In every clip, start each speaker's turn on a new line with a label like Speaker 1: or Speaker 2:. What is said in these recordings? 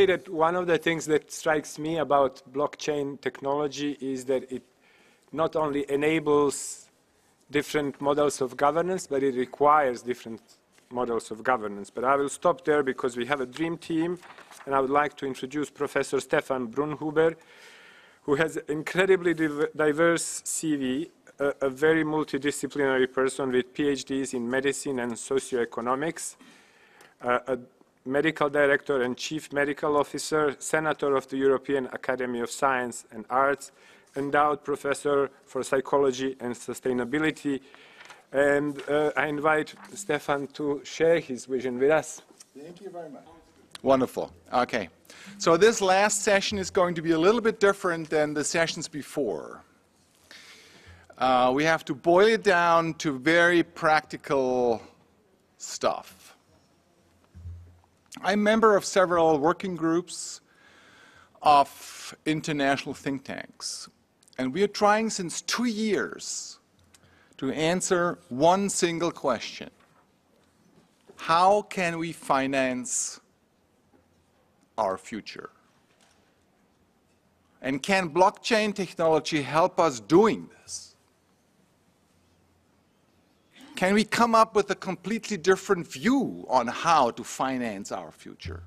Speaker 1: that one of the things that strikes me about blockchain technology is that it not only enables different models of governance, but it requires different models of governance. But I will stop there because we have a dream team, and I would like to introduce Professor Stefan Brunhuber, who has an incredibly diverse CV, a very multidisciplinary person with PhDs in medicine and socioeconomics, a medical director and chief medical officer, senator of the European Academy of Science and Arts, endowed professor for psychology and sustainability. And I invite Stefan to share his vision with us.
Speaker 2: Thank you very much. Wonderful. Okay. So this last session is going to be a little bit different than the sessions before. We have to boil it down to very practical stuff. I'm a member of several working groups of international think tanks, and we are trying since 2 years to answer one single question. How can we finance our future? And can blockchain technology help us doing this? Can we come up with a completely different view on how to finance our future?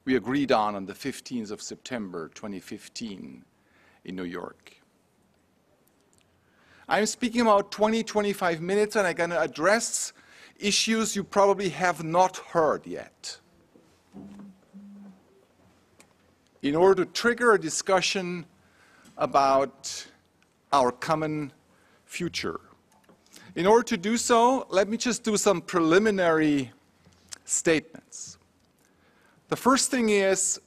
Speaker 2: We agreed on the 15th of September 2015 in New York. I'm speaking about 20-25 minutes, and I'm going to address issues you probably have not heard yet, in order to trigger a discussion about our common future. In order to do so, let me just do some preliminary statements. The first thing is,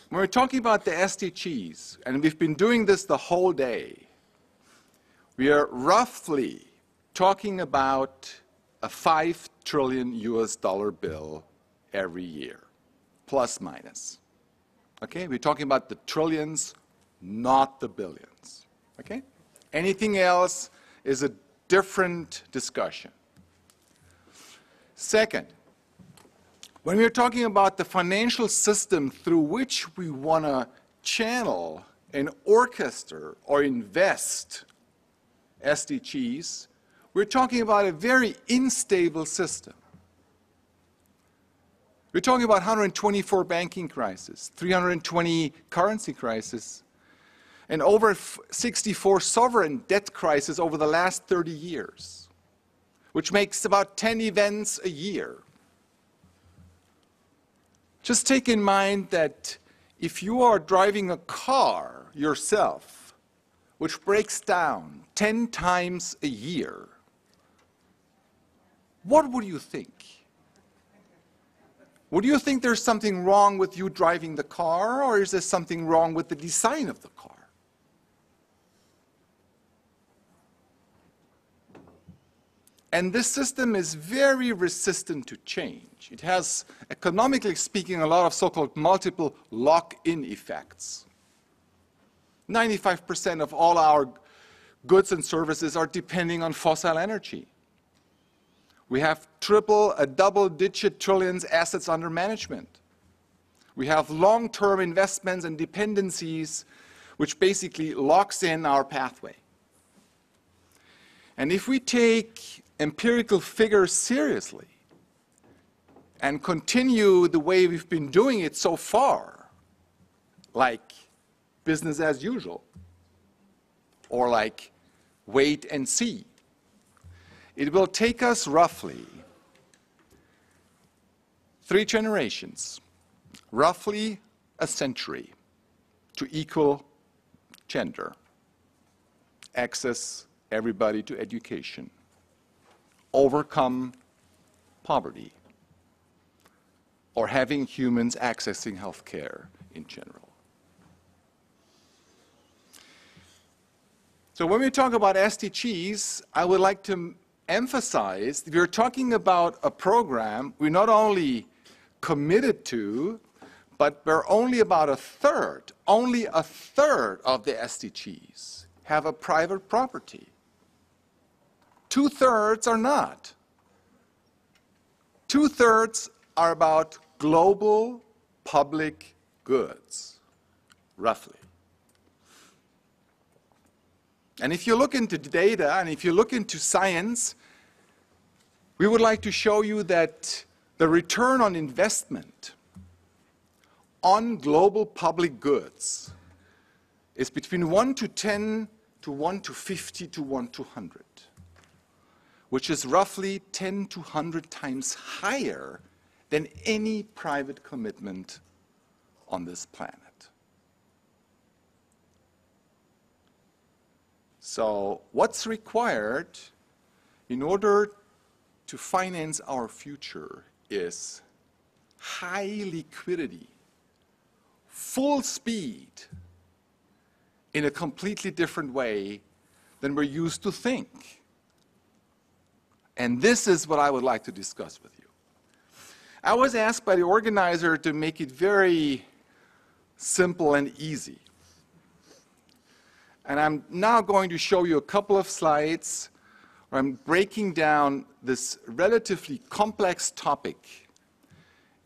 Speaker 2: when we're talking about the SDGs, and we've been doing this the whole day, we are roughly talking about a $5 trillion US bill every year, plus minus. Okay, we're talking about the trillions, not the billions. Okay? Anything else is a different discussion. Second, when we're talking about the financial system through which we want to channel and orchestrate or invest SDGs, we're talking about a very unstable system. We're talking about 124 banking crises, 320 currency crises, and over 64 sovereign debt crises over the last 30 years, which makes about 10 events a year. Just take in mind that if you are driving a car yourself, which breaks down 10 times a year, what would you think? Would you think there's something wrong with you driving the car, or is there something wrong with the design of the car? And this system is very resistant to change. It has, economically speaking, a lot of so-called multiple lock-in effects. 95% of all our goods and services are depending on fossil energy. We have double-digit trillions assets under management. We have long-term investments and dependencies, which basically locks in our pathway. And if we take empirical figures seriously and continue the way we've been doing it so far, like business as usual, or like wait and see, it will take us roughly 3 generations, roughly a century, to equal gender, access everybody to education, overcome poverty, or having humans accessing healthcare in general. So when we talk about SDGs, I would like to emphasize that we're talking about a program we're not only committed to, but we're only about a third of the SDGs have a private property. 2/3 are not. 2/3 are about global public goods, roughly. And if you look into data and if you look into science, we would like to show you that the return on investment on global public goods is between 1 to 10 to 1 to 50 to 1 to 100, which is roughly 10 to 100 times higher than any private commitment on this planet. So what's required in order to finance our future is high liquidity, full speed, in a completely different way than we're used to think. And this is what I would like to discuss with you. I was asked by the organizer to make it very simple and easy. And I'm now going to show you a couple of slides where I'm breaking down this relatively complex topic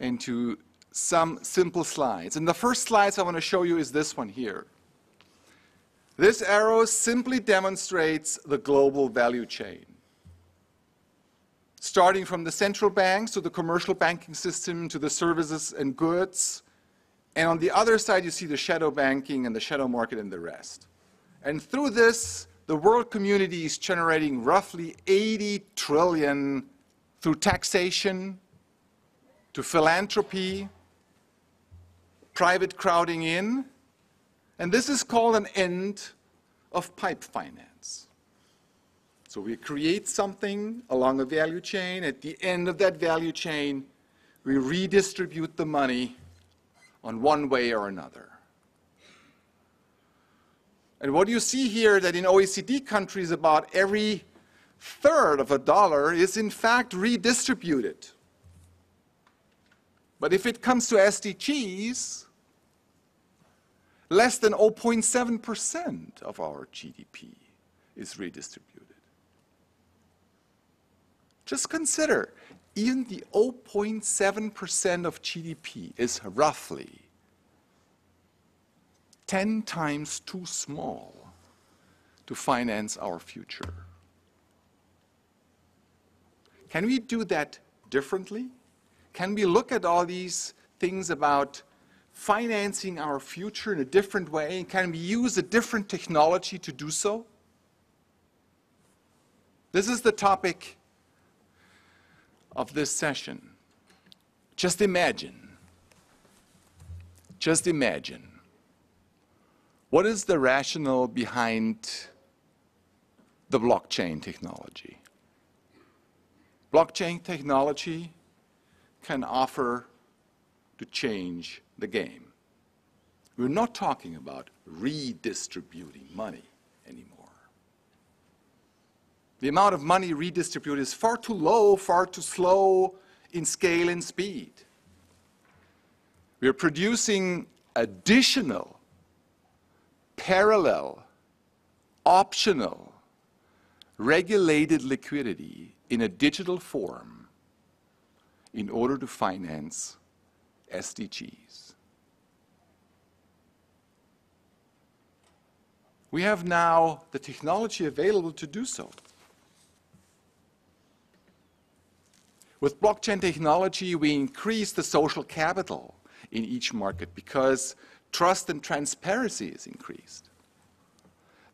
Speaker 2: into some simple slides. And the first slides I want to show you is this one here. This arrow simply demonstrates the global value chain, starting from the central banks to the commercial banking system to the services and goods. And on the other side, you see the shadow banking and the shadow market and the rest. And through this, the world community is generating roughly 80 trillion through taxation, to philanthropy, private crowding in. And this is called an end of pipe finance. So we create something along a value chain. At the end of that value chain, we redistribute the money on one way or another. And what you see here that in OECD countries, about every third of a dollar is in fact redistributed. But if it comes to SDGs, less than 0.7% of our GDP is redistributed. Just consider, even the 0.7% of GDP is roughly 10 times too small to finance our future. Can we do that differently? Can we look at all these things about financing our future in a different way? Can we use a different technology to do so? This is the topic of this session. Just imagine. What is the rationale behind the blockchain technology? Blockchain technology can offer to change the game. We're not talking about redistributing money anymore. The amount of money redistributed is far too low, far too slow in scale and speed. We're producing additional, parallel, optional, regulated liquidity in a digital form in order to finance SDGs. We have now the technology available to do so. With blockchain technology, we increase the social capital in each market because trust and transparency is increased.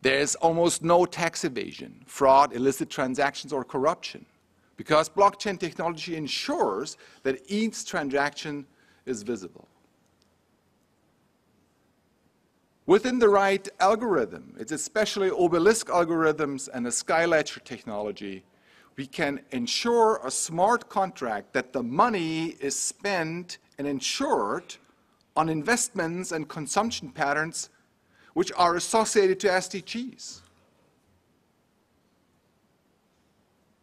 Speaker 2: There's almost no tax evasion, fraud, illicit transactions, or corruption, because blockchain technology ensures that each transaction is visible. Within the right algorithm, it's especially Obelisk algorithms and the Skyledger technology, we can ensure a smart contract that the money is spent and insured on investments and consumption patterns which are associated to SDGs.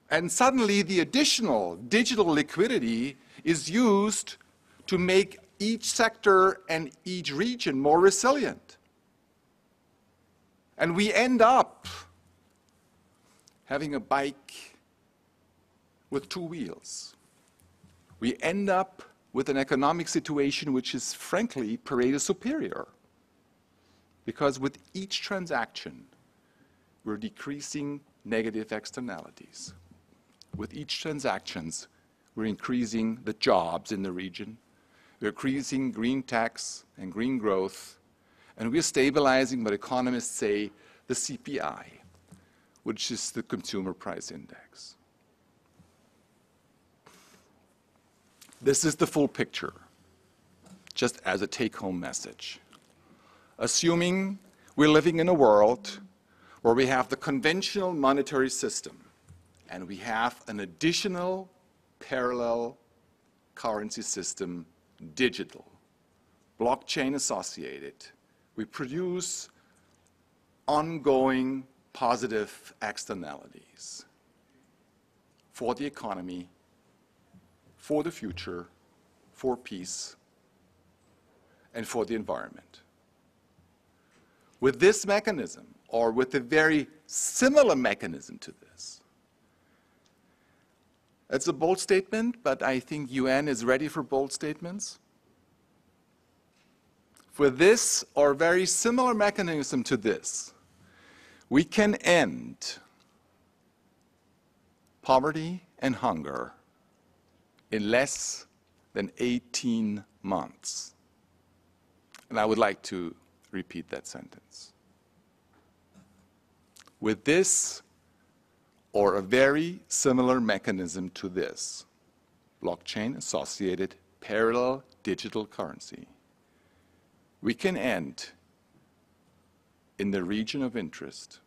Speaker 2: And suddenly the additional digital liquidity is used to make each sector and each region more resilient. And we end up having a bike with two wheels. We end up with an economic situation which is frankly Pareto superior. Because with each transaction, we're decreasing negative externalities. With each transactions, we're increasing the jobs in the region. We're increasing green tax and green growth. And we're stabilizing what economists say the CPI, which is the Consumer Price Index. This is the full picture, just as a take-home message. Assuming we're living in a world where we have the conventional monetary system and we have an additional parallel currency system, digital, blockchain associated, we produce ongoing positive externalities for the economy, for the future, for peace, and for the environment. With this mechanism, or with a very similar mechanism to this, it's a bold statement, but I think UN is ready for bold statements. For this, or very similar mechanism to this, we can end poverty and hunger in less than 18 months. And I would like to repeat that sentence. With this, or a very similar mechanism to this, blockchain-associated parallel digital currency, we can end in the region of interest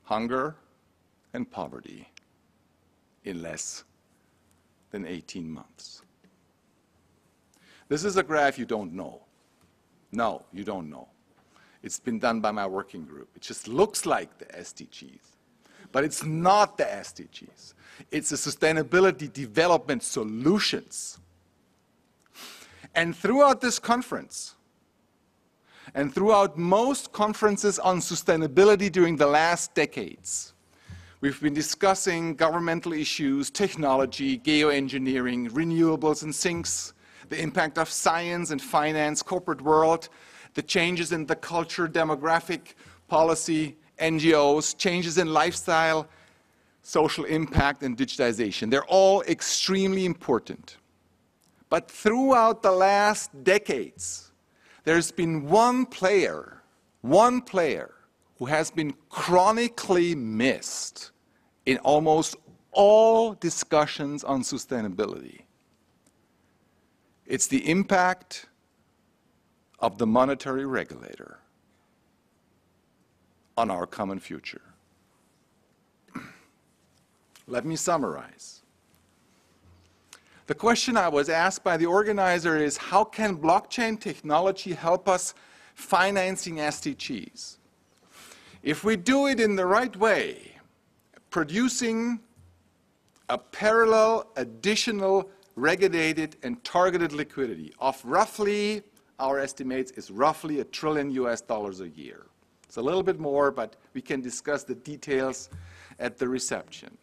Speaker 2: hunger and poverty in less than 18 months. This is a graph you don't know. No, you don't know. It's been done by my working group. It just looks like the SDGs. But it's not the SDGs. It's the Sustainability Development Solutions. And throughout this conference, and throughout most conferences on sustainability during the last decades, we've been discussing governmental issues, technology, geoengineering, renewables and sinks, the impact of science and finance, corporate world, the changes in the culture, demographic policy, NGOs, changes in lifestyle, social impact, and digitization. They're all extremely important. But throughout the last decades, there's been one player who has been chronically missed in almost all discussions on sustainability. It's the impact of the monetary regulator on our common future. Let me summarize. The question I was asked by the organizer is, how can blockchain technology help us financing SDGs? If we do it in the right way, producing a parallel, additional, regulated and targeted liquidity of roughly, our estimates is roughly $1 trillion a year. It's a little bit more, but we can discuss the details at the reception.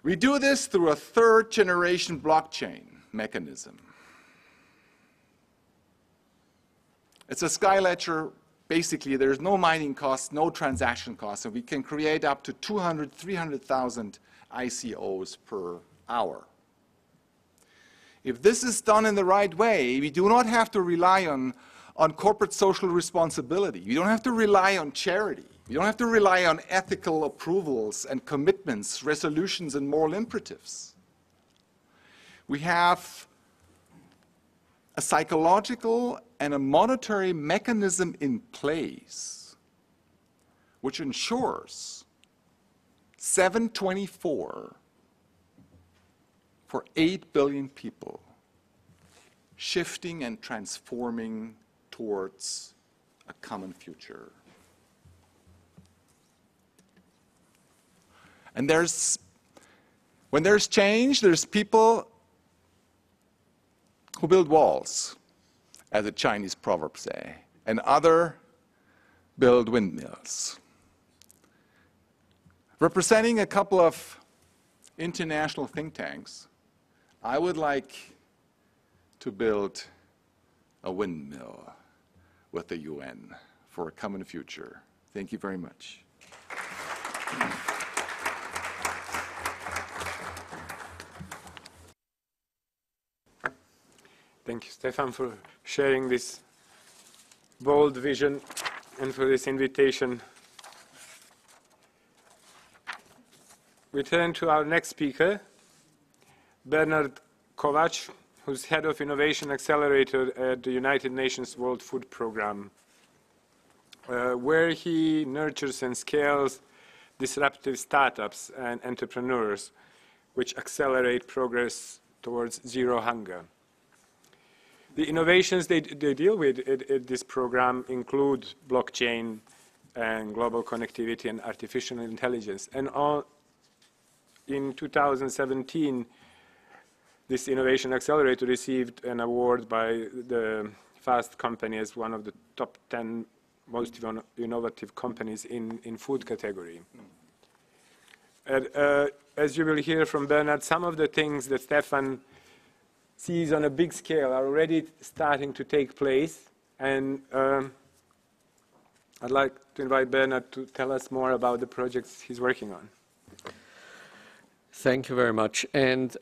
Speaker 2: We do this through a third-generation blockchain mechanism. It's a Skyledger. Basically, there's no mining costs, no transaction costs, and we can create up to 200,000, 300,000 ICOs per hour. If this is done in the right way, we do not have to rely on corporate social responsibility. We don't have to rely on charity. We don't have to rely on ethical approvals and commitments, resolutions, and moral imperatives. We have a psychological and a monetary mechanism in place which ensures 724 for 8 billion people shifting and transforming towards a common future. And when there's change, there's people who build walls, as the Chinese proverbs say, and others build windmills. Representing a couple of international think tanks, I would like to build a windmill with the UN for a common future. Thank you very much.
Speaker 1: Thank you, Stefan, for sharing this bold vision and for this invitation. We turn to our next speaker, Bernard Kovač, who's head of Innovation Accelerator at the United Nations World Food Programme, where he nurtures and scales disruptive startups and entrepreneurs which accelerate progress towards zero hunger. The innovations they deal with at this program include blockchain and global connectivity and artificial intelligence. And in 2017, this Innovation Accelerator received an award by the Fast Company as one of the top 10 most innovative companies in food category. And, as you will hear from Bernard, some of the things that Stefan sees on a big scale are already starting to take place. And I'd like to invite Bernard to tell us more about the projects he's working on.
Speaker 3: Thank you very much. And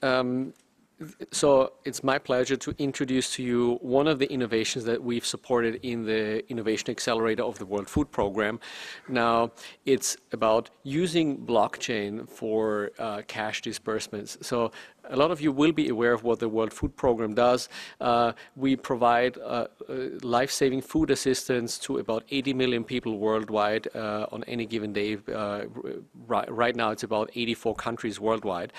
Speaker 3: so it's my pleasure to introduce to you one of the innovations that we've supported in the Innovation Accelerator of the World Food Programme. Now, it's about using blockchain for cash disbursements. So a lot of you will be aware of what the World Food Programme does. We provide life-saving food assistance to about 80 million people worldwide on any given day. Right now, it's about 84 countries worldwide.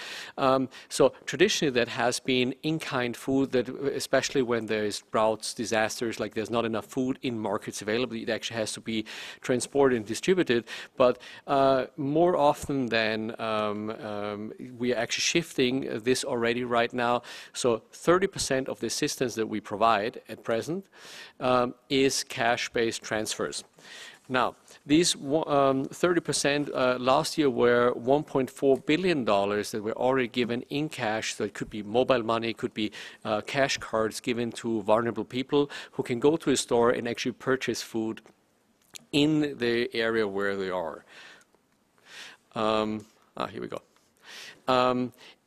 Speaker 3: So traditionally, that has been in-kind food that, especially when there's droughts, disasters, like there's not enough food in markets available, it actually has to be transported and distributed. But more often than we are actually shifting this already right now. So 30% of the assistance that we provide at present is cash-based transfers. Now, these 30% last year were $1.4 billion that were already given in cash. So it could be mobile money, it could be cash cards given to vulnerable people who can go to a store and actually purchase food in the area where they are. Here we go.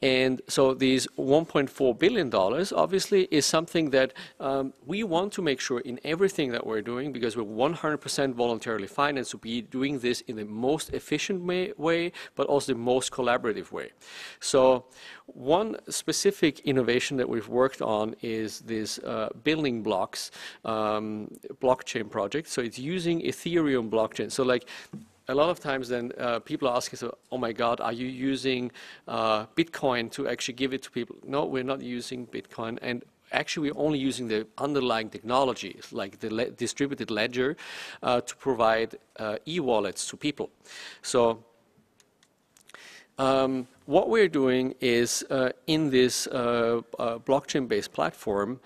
Speaker 3: And so these $1.4 billion obviously is something that we want to make sure in everything that we're doing, because we're 100% voluntarily financed, to be doing this in the most efficient way, but also the most collaborative way. So one specific innovation that we've worked on is this building blocks blockchain project. So it's using Ethereum blockchain. So like, a lot of times then people ask us, oh my God, are you using Bitcoin to actually give it to people? No, we're not using Bitcoin. And actually, we're only using the underlying technology, like the distributed ledger, to provide e-wallets to people. So what we're doing is in this blockchain-based platform,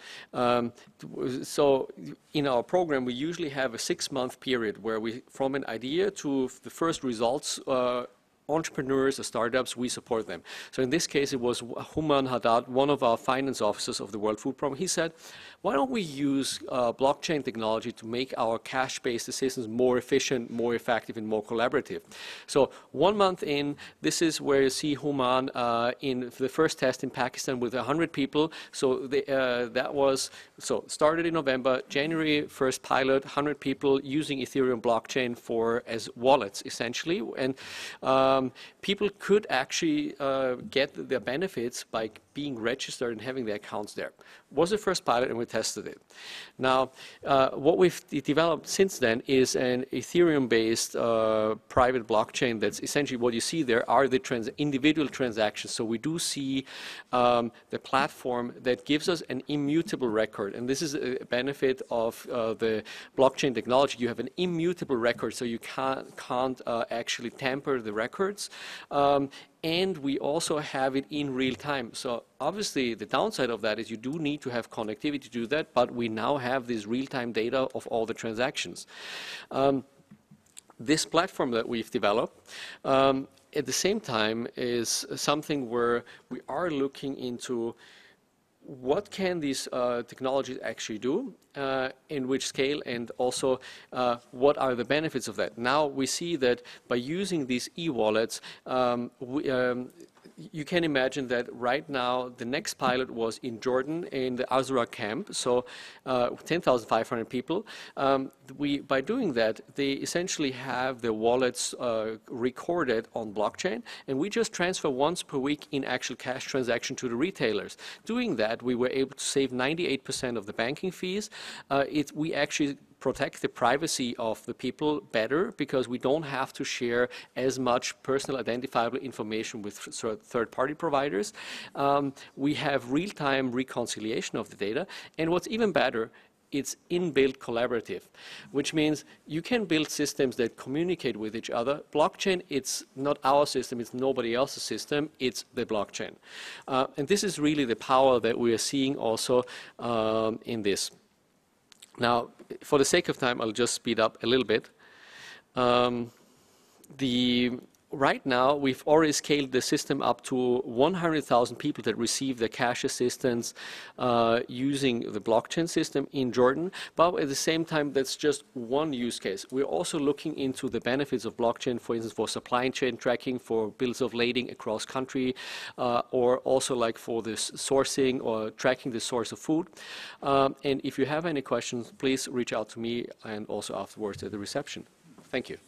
Speaker 3: so in our program, we usually have a 6-month period where we, from an idea to the first results, entrepreneurs or startups, we support them. So in this case, it was Human Haddad, one of our finance officers of the World Food Programme. He said, why don't we use blockchain technology to make our cash-based assistance more efficient, more effective, and more collaborative? So 1 month in, this is where you see Human in the first test in Pakistan with 100 people. So that was, so started in November, January, first pilot, 100 people using Ethereum blockchain as wallets, essentially. And people could actually get their benefits by being registered and having their accounts there. Was the first pilot, and we tested it. Now, what we've developed since then is an Ethereum-based private blockchain. That's essentially what you see there are the individual transactions. So we do see the platform that gives us an immutable record, and this is a benefit of the blockchain technology. You have an immutable record, so you can't actually tamper the records. And we also have it in real time. So obviously the downside of that is you do need to have connectivity to do that, but we now have this real-time data of all the transactions. This platform that we've developed at the same time is something where we are looking into what can these technologies actually do, in which scale, and also what are the benefits of that. Now we see that by using these e-wallets, you can imagine that right now the next pilot was in Jordan in the Azura camp, so 10,500 people. By doing that, they essentially have their wallets recorded on blockchain, and we just transfer once per week in actual cash transaction to the retailers. Doing that, we were able to save 98% of the banking fees. We actually protect the privacy of the people better because we don't have to share as much personal identifiable information with third-party providers. We have real-time reconciliation of the data, and what's even better, it's inbuilt collaborative, which means you can build systems that communicate with each other. Blockchain, it's not our system, it's nobody else's system, it's the blockchain. And this is really the power that we are seeing also in this. Now, for the sake of time, I'll just speed up a little bit. Right now, we've already scaled the system up to 100,000 people that receive the cash assistance using the blockchain system in Jordan. But at the same time, that's just one use case. We're also looking into the benefits of blockchain, for instance, for supply chain tracking, for bills of lading across country, or also like for the sourcing or tracking the source of food. And if you have any questions, please reach out to me and also afterwards at the reception. Thank you.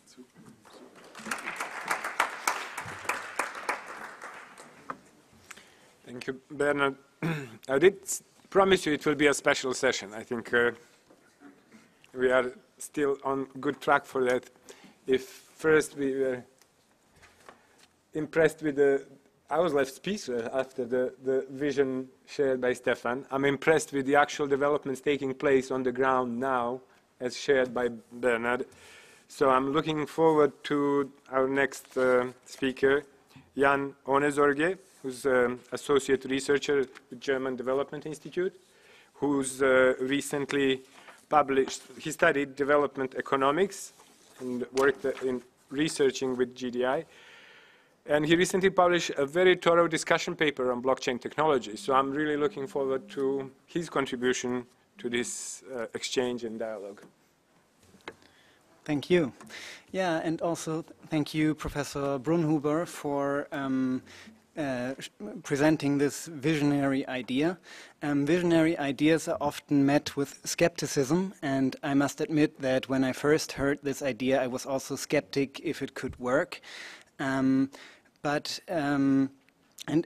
Speaker 1: Thank you, Bernard. I did promise you it will be a special session. I think we are still on good track for that. If first we were impressed with I was left speechless after the vision shared by Stefan. I'm impressed with the actual developments taking place on the ground now, as shared by Bernard. So I'm looking forward to our next speaker, Jan Ohnesorge, who's an associate researcher with German Development Institute, who's recently published, he studied development economics and worked in researching with GDI. And he recently published a very thorough discussion paper on blockchain technology. So I'm really looking forward to his contribution to this exchange and dialogue.
Speaker 4: Thank you. Yeah, and also thank you, Professor Brunhuber, for presenting this visionary idea. Visionary ideas are often met with skepticism, and I must admit that when I first heard this idea, I was also skeptic if it could work. And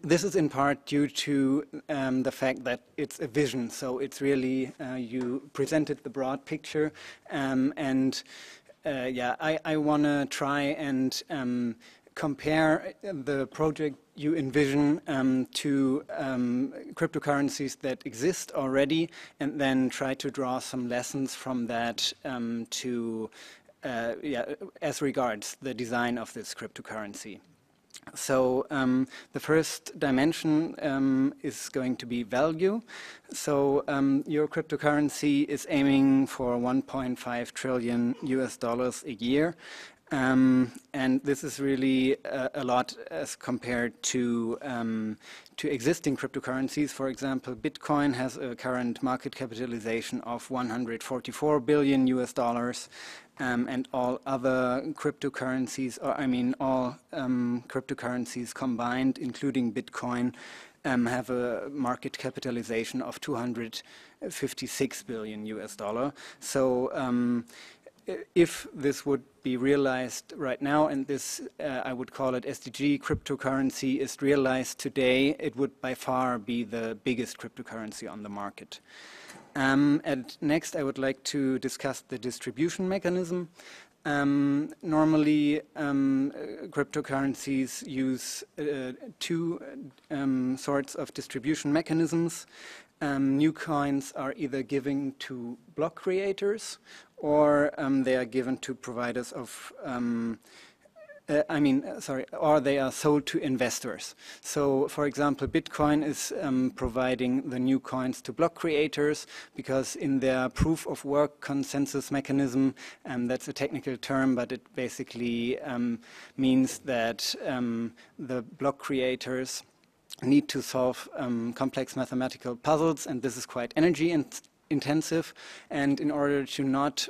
Speaker 4: this is in part due to the fact that it's a vision, so it's really, you presented the broad picture, yeah, I want to try and compare the project you envision to cryptocurrencies that exist already, and then try to draw some lessons from that as regards the design of this cryptocurrency. So the first dimension is going to be value. So your cryptocurrency is aiming for $1.5 trillion a year. And this is really a lot as compared to existing cryptocurrencies. For example, Bitcoin has a current market capitalization of $144 billion, and all other cryptocurrencies, or I mean all cryptocurrencies combined, including Bitcoin, have a market capitalization of $256 billion. So if this would be realized right now, and this I would call it SDG cryptocurrency is realized today, it would by far be the biggest cryptocurrency on the market. And next I would like to discuss the distribution mechanism. Normally cryptocurrencies use two sorts of distribution mechanisms. New coins are either given to block creators, or they are given to providers of, or they are sold to investors. So, for example, Bitcoin is providing the new coins to block creators because in their proof of work consensus mechanism, that's a technical term, but it basically means that the block creators need to solve complex mathematical puzzles, and this is quite energy intensive. And in order to not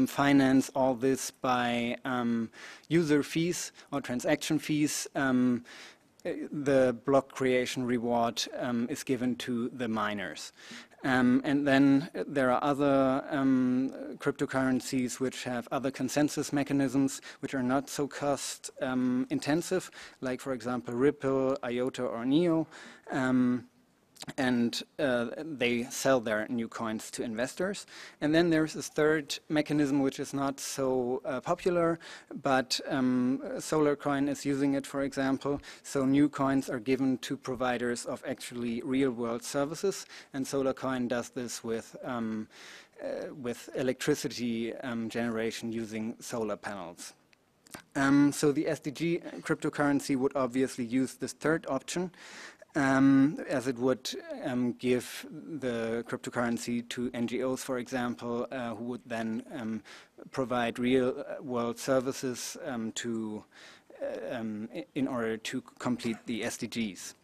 Speaker 4: finance all this by user fees or transaction fees, the block creation reward is given to the miners. And then there are other cryptocurrencies which have other consensus mechanisms which are not so cost intensive, like, for example, Ripple, IOTA, or NEO. And they sell their new coins to investors. And then there's this third mechanism which is not so popular, but SolarCoin is using it, for example. So new coins are given to providers of actually real-world services, and SolarCoin does this with electricity generation using solar panels. So the SDG cryptocurrency would obviously use this third option, as it would give the cryptocurrency to NGOs, for example, who would then provide real-world services in order to complete the SDGs.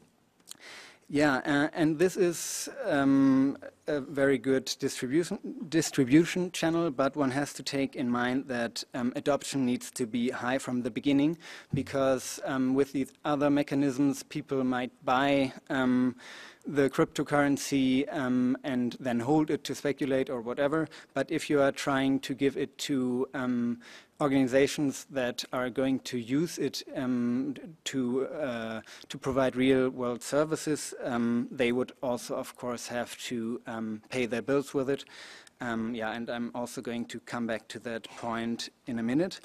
Speaker 4: Yeah, and this is a very good distribution channel, but one has to take in mind that adoption needs to be high from the beginning, because with these other mechanisms, people might buy the cryptocurrency and then hold it to speculate or whatever. But if you are trying to give it to organizations that are going to use it to provide real-world services, they would also, of course, have to pay their bills with it. Yeah, and I'm also going to come back to that point in a minute.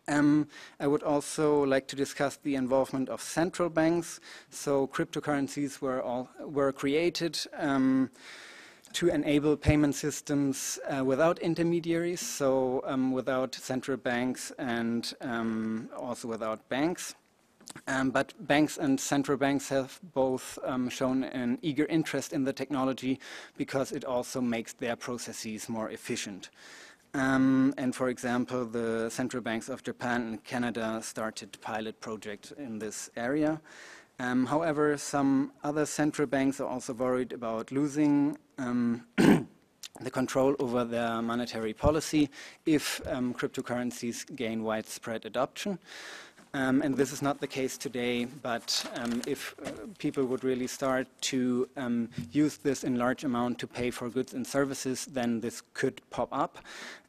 Speaker 4: I would also like to discuss the involvement of central banks. So cryptocurrencies were created to enable payment systems without intermediaries, so without central banks and also without banks. But banks and central banks have both shown an eager interest in the technology because it also makes their processes more efficient. And for example, the central banks of Japan and Canada started pilot projects in this area. However, some other central banks are also worried about losing the control over their monetary policy if cryptocurrencies gain widespread adoption. And this is not the case today, but if people would really start to use this in large amount to pay for goods and services, then this could pop up.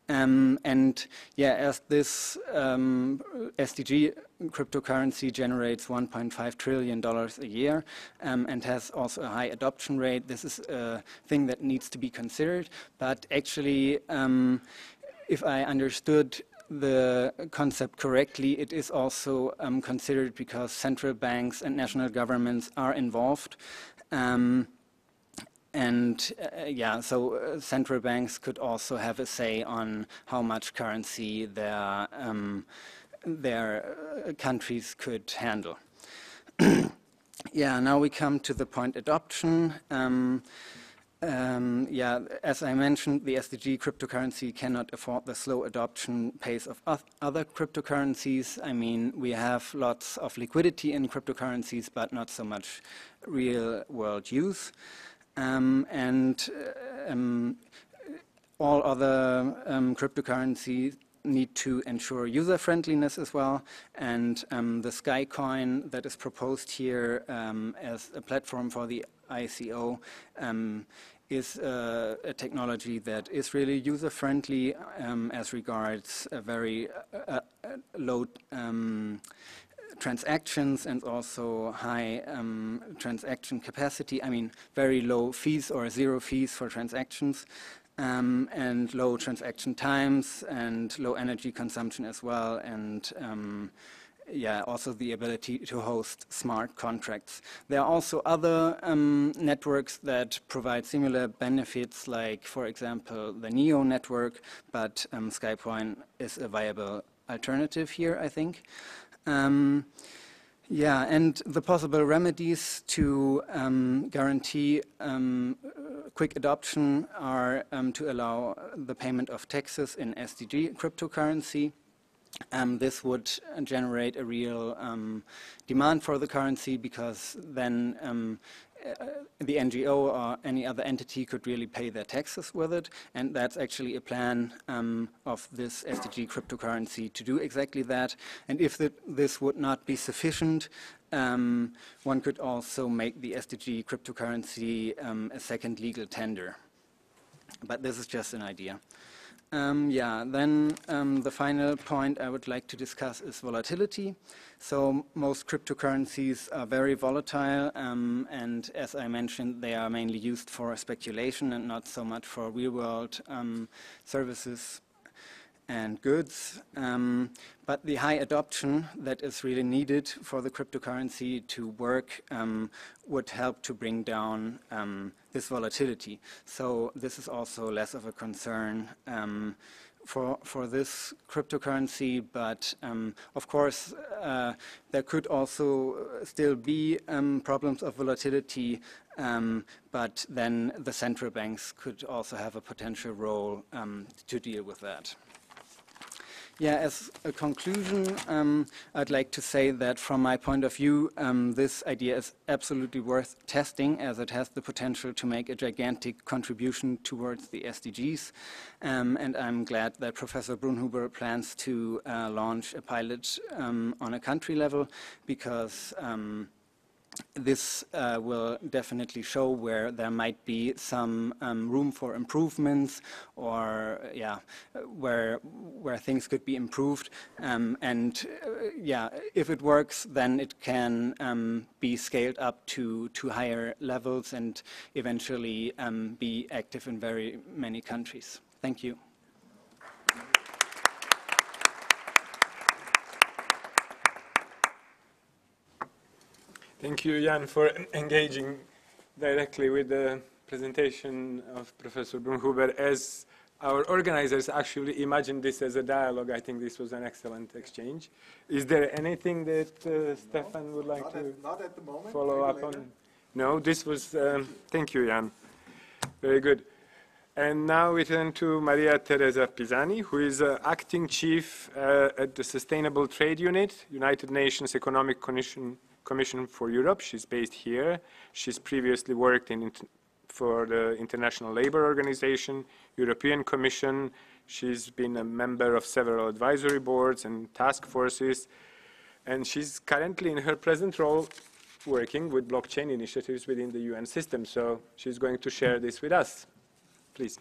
Speaker 4: And yeah, as this SDG cryptocurrency generates $1.5 trillion a year and has also a high adoption rate, this is a thing that needs to be considered. But actually, if I understood the concept correctly, it is also considered because central banks and national governments are involved. Yeah, so central banks could also have a say on how much currency their countries could handle. Yeah, now we come to the point adoption. Yeah, as I mentioned, the SDG cryptocurrency cannot afford the slow adoption pace of other cryptocurrencies. I mean, we have lots of liquidity in cryptocurrencies, but not so much real-world use. All other cryptocurrencies need to ensure user friendliness as well, and the SkyCoin that is proposed here as a platform for the ICO is a technology that is really user friendly as regards a very low transactions and also high transaction capacity. I mean, very low fees or zero fees for transactions, and low transaction times and low energy consumption as well, and yeah, also the ability to host smart contracts. There are also other networks that provide similar benefits, like, for example, the NEO network, but SkyCoin is a viable alternative here, I think. Yeah, and the possible remedies to guarantee quick adoption are to allow the payment of taxes in SDG cryptocurrency, this would generate a real demand for the currency, because then the NGO or any other entity could really pay their taxes with it, and that's actually a plan of this SDG cryptocurrency to do exactly that. And if this would not be sufficient, one could also make the SDG cryptocurrency a second legal tender. But this is just an idea. Then the final point I would like to discuss is volatility. So most cryptocurrencies are very volatile, and as I mentioned, they are mainly used for speculation and not so much for real-world services and goods. But the high adoption that is really needed for the cryptocurrency to work would help to bring down this volatility. So this is also less of a concern for this cryptocurrency, but of course there could also still be problems of volatility, but then the central banks could also have a potential role to deal with that. Yeah, as a conclusion, I'd like to say that from my point of view, this idea is absolutely worth testing, as it has the potential to make a gigantic contribution towards the SDGs. And I'm glad that Professor Brunhuber plans to launch a pilot on a country level, because this will definitely show where there might be some room for improvements, or where things could be improved. If it works, then it can be scaled up to higher levels and eventually be active in very many countries. Thank you.
Speaker 1: Thank you, Jan, for engaging directly with the presentation of Professor Brunhuber. As our organizers actually imagined this as a dialogue, I think this was an excellent exchange. Is there anything that Stefan would like to
Speaker 2: not at the moment,
Speaker 1: follow up
Speaker 2: later.
Speaker 1: on? No, this was, thank you, Jan. Very good. And now we turn to Maria Teresa Pisani, who is acting chief at the Sustainable Trade Unit, United Nations Economic Commission for Europe. She's based here. She's previously worked for the International Labour Organization, European Commission. She's been a member of several advisory boards and task forces. And she's currently, in her present role, working with blockchain initiatives within the UN system. So she's going to share this with us. Please.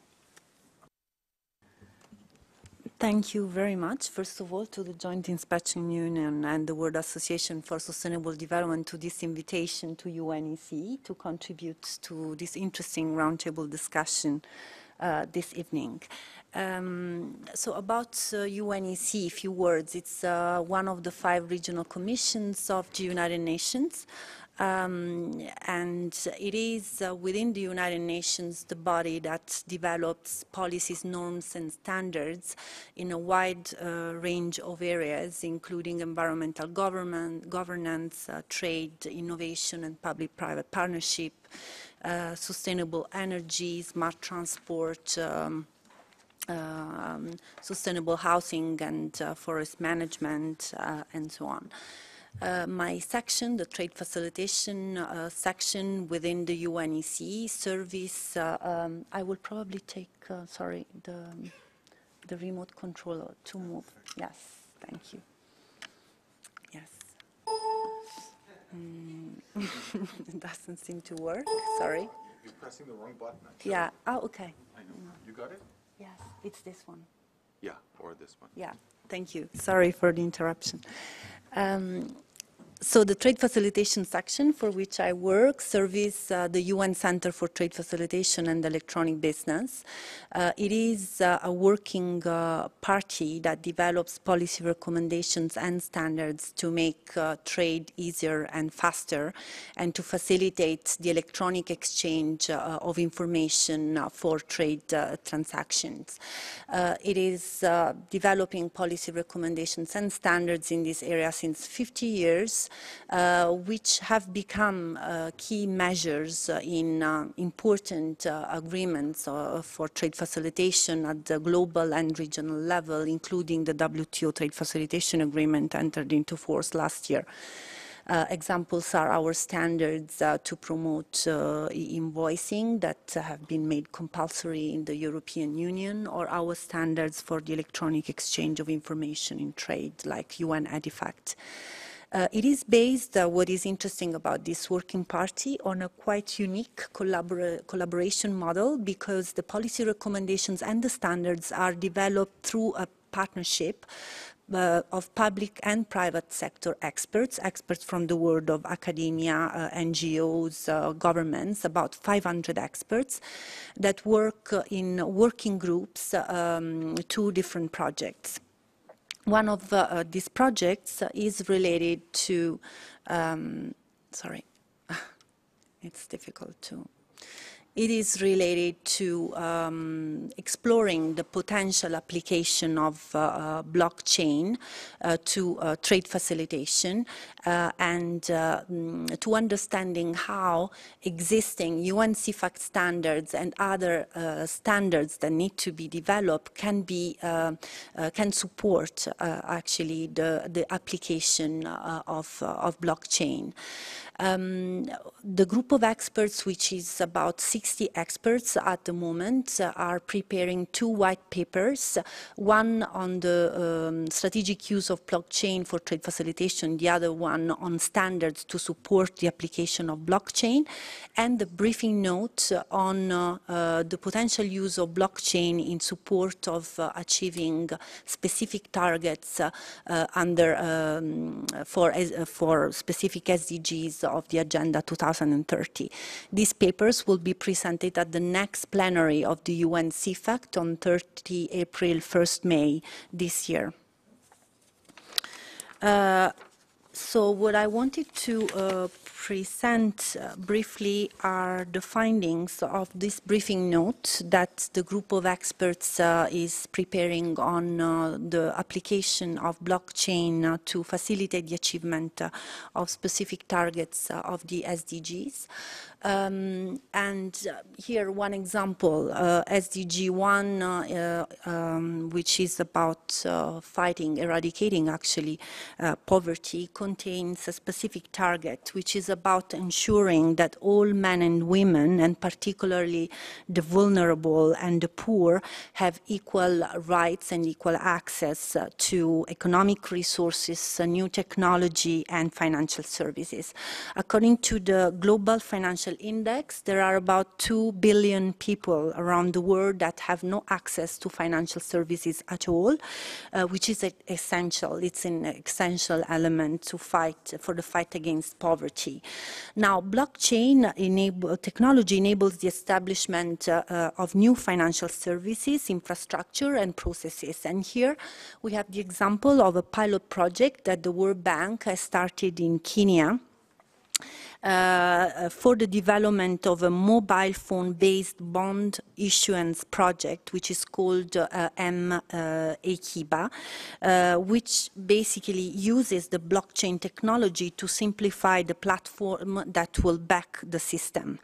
Speaker 5: Thank you very much, first of all, to the Joint Inspection Union and the World Association for Sustainable Development to this invitation to UNEC to contribute to this interesting roundtable discussion this evening. So about UNEC, a few words. It's one of the 5 regional commissions of the United Nations. And it is within the United Nations the body that develops policies, norms and standards in a wide range of areas, including environmental governance, trade, innovation and public-private partnership, sustainable energy, smart transport, sustainable housing and forest management, and so on. My section, the trade facilitation section within the UNEC service, I will probably take, sorry, the remote controller to move. Yes, thank you. Yes. It doesn't seem to work, sorry.
Speaker 2: You're pressing the wrong button. Actually.
Speaker 5: Yeah, oh, okay.
Speaker 2: I know. You got it?
Speaker 5: Yes, it's this one.
Speaker 2: Yeah, or this one.
Speaker 5: Yeah, thank you. Sorry for the interruption. So the trade facilitation section for which I work serves the UN Center for Trade Facilitation and Electronic Business. It is a working party that develops policy recommendations and standards to make trade easier and faster and to facilitate the electronic exchange of information for trade transactions. It is developing policy recommendations and standards in this area since 50 years. which have become key measures in important agreements for trade facilitation at the global and regional level, including the WTO Trade Facilitation Agreement entered into force last year. Examples are our standards to promote e-invoicing that have been made compulsory in the European Union, or our standards for the electronic exchange of information in trade, like UN EDIFACT. It is based, what is interesting about this working party, on a quite unique collaboration model, because the policy recommendations and the standards are developed through a partnership of public and private sector experts from the world of academia, NGOs, governments, about 500 experts that work in working groups, 2 different projects. One of these projects is related to, sorry, it's difficult to. It is related to exploring the potential application of blockchain to trade facilitation and to understanding how existing UN CFAC standards and other standards that need to be developed can support actually the application of blockchain. The group of experts, which is about 60 experts at the moment, are preparing 2 white papers, one on the strategic use of blockchain for trade facilitation, the other one on standards to support the application of blockchain, and the briefing note on the potential use of blockchain in support of achieving specific targets for specific SDGs of the Agenda 2030. These papers will be presented at the next plenary of the UN CFAC on 30 April, 1st May this year. So what I wanted to present briefly are the findings of this briefing note that the group of experts is preparing on the application of blockchain to facilitate the achievement of specific targets of the SDGs. And here one example, SDG 1, which is about eradicating actually poverty, contains a specific target, which is about ensuring that all men and women, and particularly the vulnerable and the poor, have equal rights and equal access to economic resources, new technology, and financial services. According to the Global Financial Index, there are about 2 billion people around the world that have no access to financial services at all, which is essential. It's an essential element to fight for the fight against poverty. Now, blockchain technology enables the establishment of new financial services, infrastructure, and processes. And here we have the example of a pilot project that the World Bank has started in Kenya. For the development of a mobile phone-based bond issuance project, which is called M-Akiba, which basically uses the blockchain technology to simplify the platform that will back the system.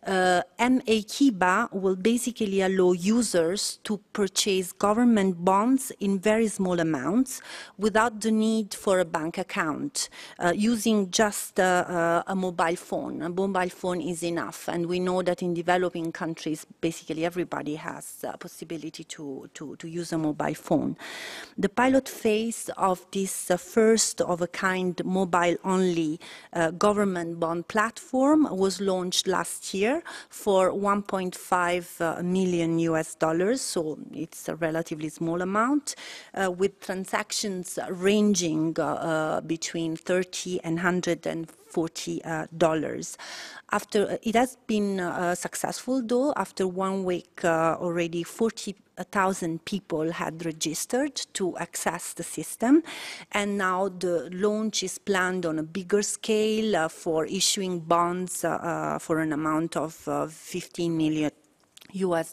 Speaker 5: M-Akiba will basically allow users to purchase government bonds in very small amounts without the need for a bank account, using just a mobile phone. A mobile phone is enough, and we know that in developing countries, basically everybody has a possibility to use a mobile phone. The pilot phase of this first-of-a-kind mobile-only government bond platform was launched last year for $1.5 million US, so it's a relatively small amount, with transactions ranging between $30 and $140. After it has been successful, though. After 1 week, already 40,000 people had registered to access the system, and now the launch is planned on a bigger scale for issuing bonds for an amount of $15 million US.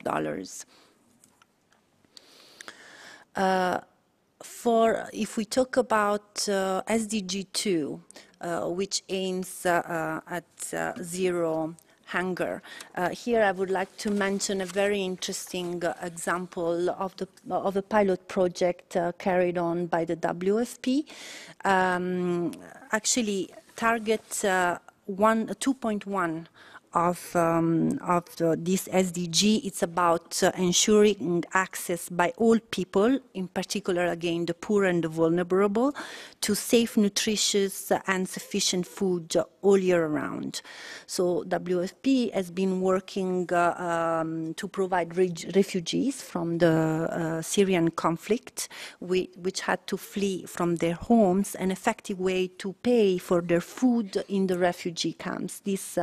Speaker 5: if we talk about SDG 2, which aims at zero hunger, here I would like to mention a very interesting example of a pilot project carried on by the WFP. Actually, target 2.1 of this SDG. It's about ensuring access by all people, in particular, again, the poor and the vulnerable, to safe, nutritious, and sufficient food all year round. So WFP has been working to provide refugees from the Syrian conflict, which had to flee from their homes, an effective way to pay for their food in the refugee camps. This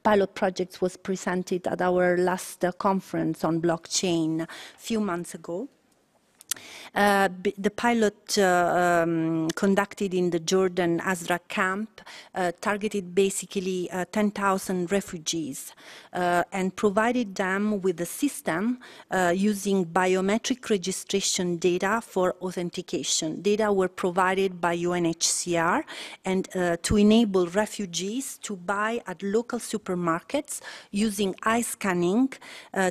Speaker 5: pilot project was presented at our last conference on blockchain a few months ago. The pilot conducted in the Jordan Azraq camp targeted basically 10,000 refugees and provided them with a system using biometric registration data for authentication. Data were provided by UNHCR and to enable refugees to buy at local supermarkets using eye scanning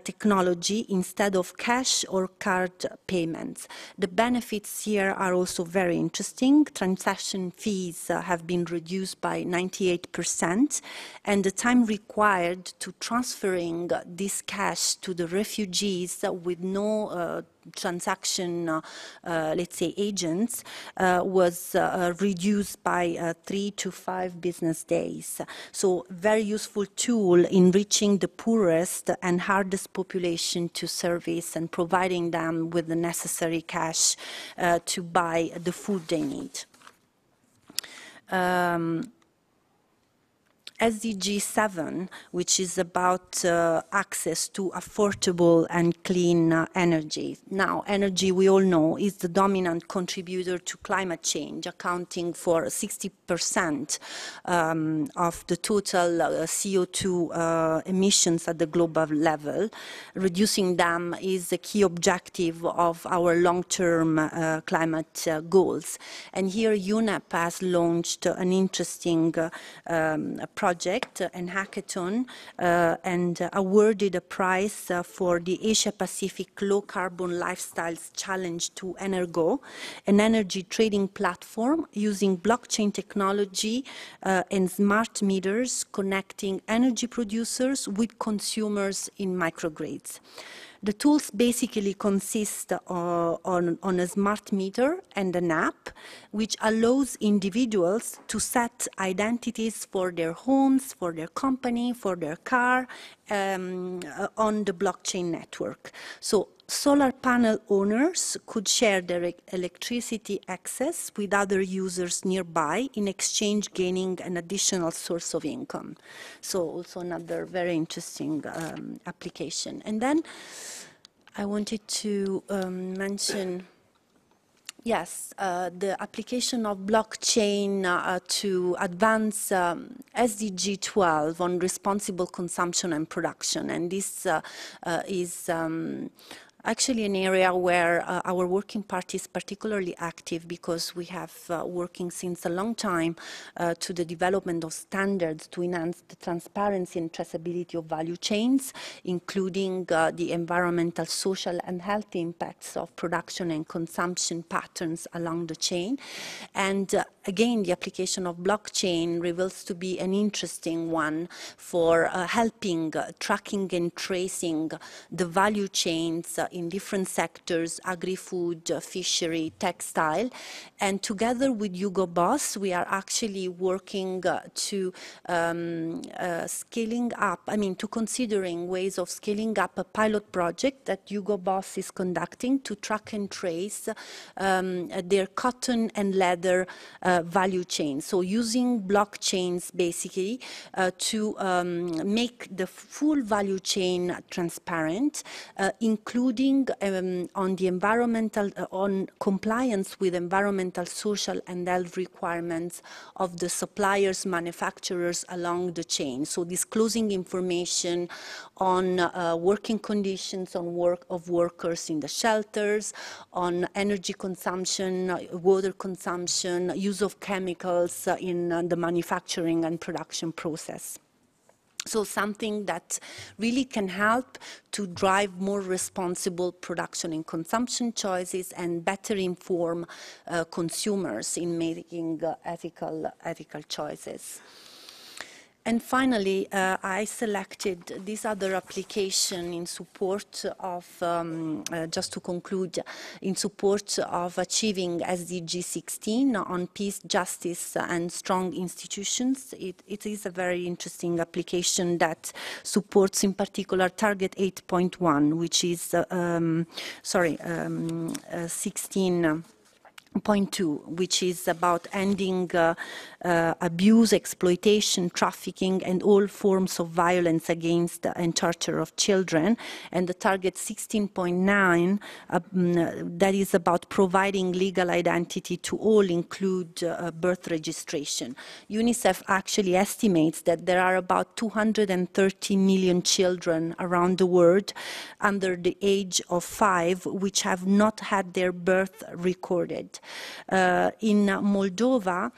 Speaker 5: technology instead of cash or card payments. The benefits here are also very interesting. Transaction fees have been reduced by 98%, and the time required to transferring this cash to the refugees with no transaction, let's say, agents, was reduced by 3 to 5 business days. So very useful tool in reaching the poorest and hardest population to service and providing them with the necessary cash to buy the food they need. SDG 7, which is about access to affordable and clean energy. Now, energy, we all know, is the dominant contributor to climate change, accounting for 60% of the total CO2 emissions at the global level. Reducing them is a key objective of our long-term climate goals. And here UNEP has launched an interesting project and hackathon and awarded a prize for the Asia-Pacific Low Carbon Lifestyles Challenge to Energo, an energy trading platform using blockchain technology and smart meters connecting energy producers with consumers in microgrids. The tools basically consist on a smart meter and an app, which allows individuals to set identities for their homes, for their company, for their car, on the blockchain network. So solar panel owners could share their electricity access with other users nearby, in exchange gaining an additional source of income. So also another very interesting application. And then I wanted to mention, yes, the application of blockchain to advance SDG 12 on responsible consumption and production. And this is actually an area where our working party is particularly active, because we have working since a long time to the development of standards to enhance the transparency and traceability of value chains, including the environmental, social, and health impacts of production and consumption patterns along the chain. And again, the application of blockchain reveals to be an interesting one for helping tracking and tracing the value chains in different sectors: agri-food, fishery, textile. And together with Hugo Boss, we are actually working to scaling up, to considering ways of scaling up a pilot project that Hugo Boss is conducting to track and trace their cotton and leather value chain. So using blockchains basically to make the full value chain transparent, including including on the environmental, on compliance with environmental, social, and health requirements of the suppliers, manufacturers along the chain. So disclosing information on working conditions of workers in the shelters, on energy consumption, water consumption, use of chemicals in the manufacturing and production process. So something that really can help to drive more responsible production and consumption choices and better inform consumers in making ethical choices. And finally, I selected this other application in support of, just to conclude, in support of achieving SDG 16 on peace, justice, and strong institutions. It is a very interesting application that supports, in particular, Target 8.1, which is, 16.2, which is about ending abuse, exploitation, trafficking, and all forms of violence against and torture of children. And the target 16.9, that is about providing legal identity to all, include birth registration. UNICEF actually estimates that there are about 230 million children around the world under the age of 5 which have not had their birth recorded. In Moldova,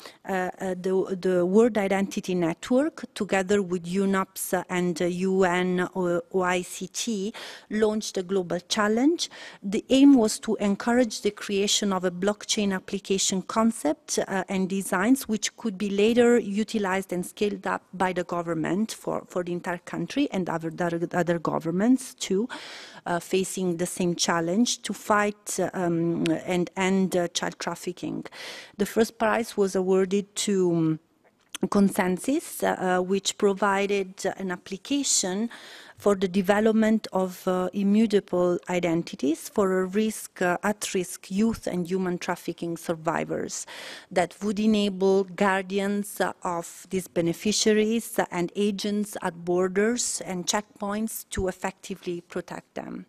Speaker 5: the World Identity Network, together with UNOPS and UNOICT, launched a global challenge. The aim was to encourage the creation of a blockchain application concept and designs which could be later utilized and scaled up by the government for the entire country and other governments too, facing the same challenge to fight and end child trafficking. The first prize was awarded to Consensus, which provided an application for the development of immutable identities for at-risk youth and human trafficking survivors that would enable guardians of these beneficiaries and agents at borders and checkpoints to effectively protect them.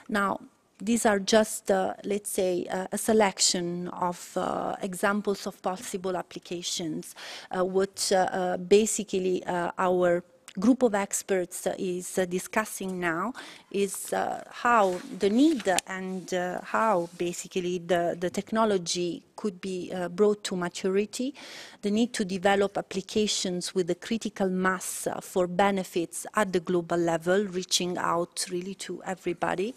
Speaker 5: Now, these are just, let's say, a selection of examples of possible applications. What basically our group of experts is discussing now is how the need and how basically the technology could be brought to maturity, the need to develop applications with the critical mass for benefits at the global level, reaching out really to everybody.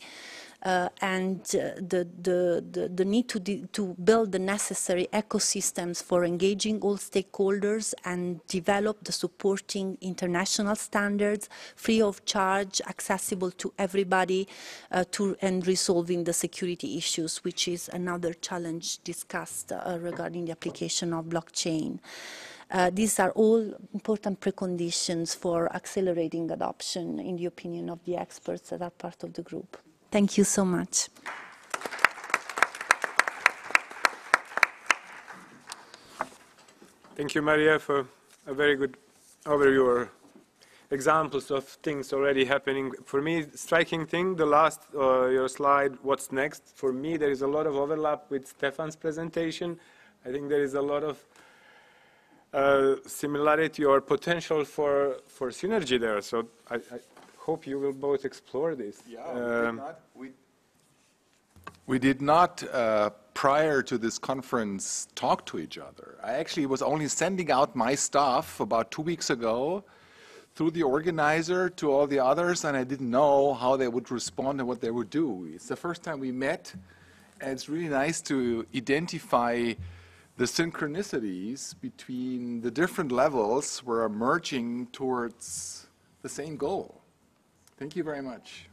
Speaker 5: And the need to build the necessary ecosystems for engaging all stakeholders and develop the supporting international standards, free of charge, accessible to everybody, and resolving the security issues, which is another challenge discussed regarding the application of blockchain. These are all important preconditions for accelerating adoption, in the opinion of the experts that are part of the group. Thank you so much.
Speaker 1: Thank you, Maria, for a very good overview, examples of things already happening. For me, striking thing, the last, your slide, what's next? For me, there is a lot of overlap with Stefan's presentation. I think there is a lot of similarity or potential for synergy there. So I hope you will both explore this.
Speaker 2: Yeah, we did not prior to this conference talk to each other. I actually was only sending out my stuff about 2 weeks ago through the organizer to all the others, and I didn't know how they would respond and what they would do. It's the first time we met, and it's really nice to identify the synchronicities between the different levels we're merging towards the same goal. Thank you very much.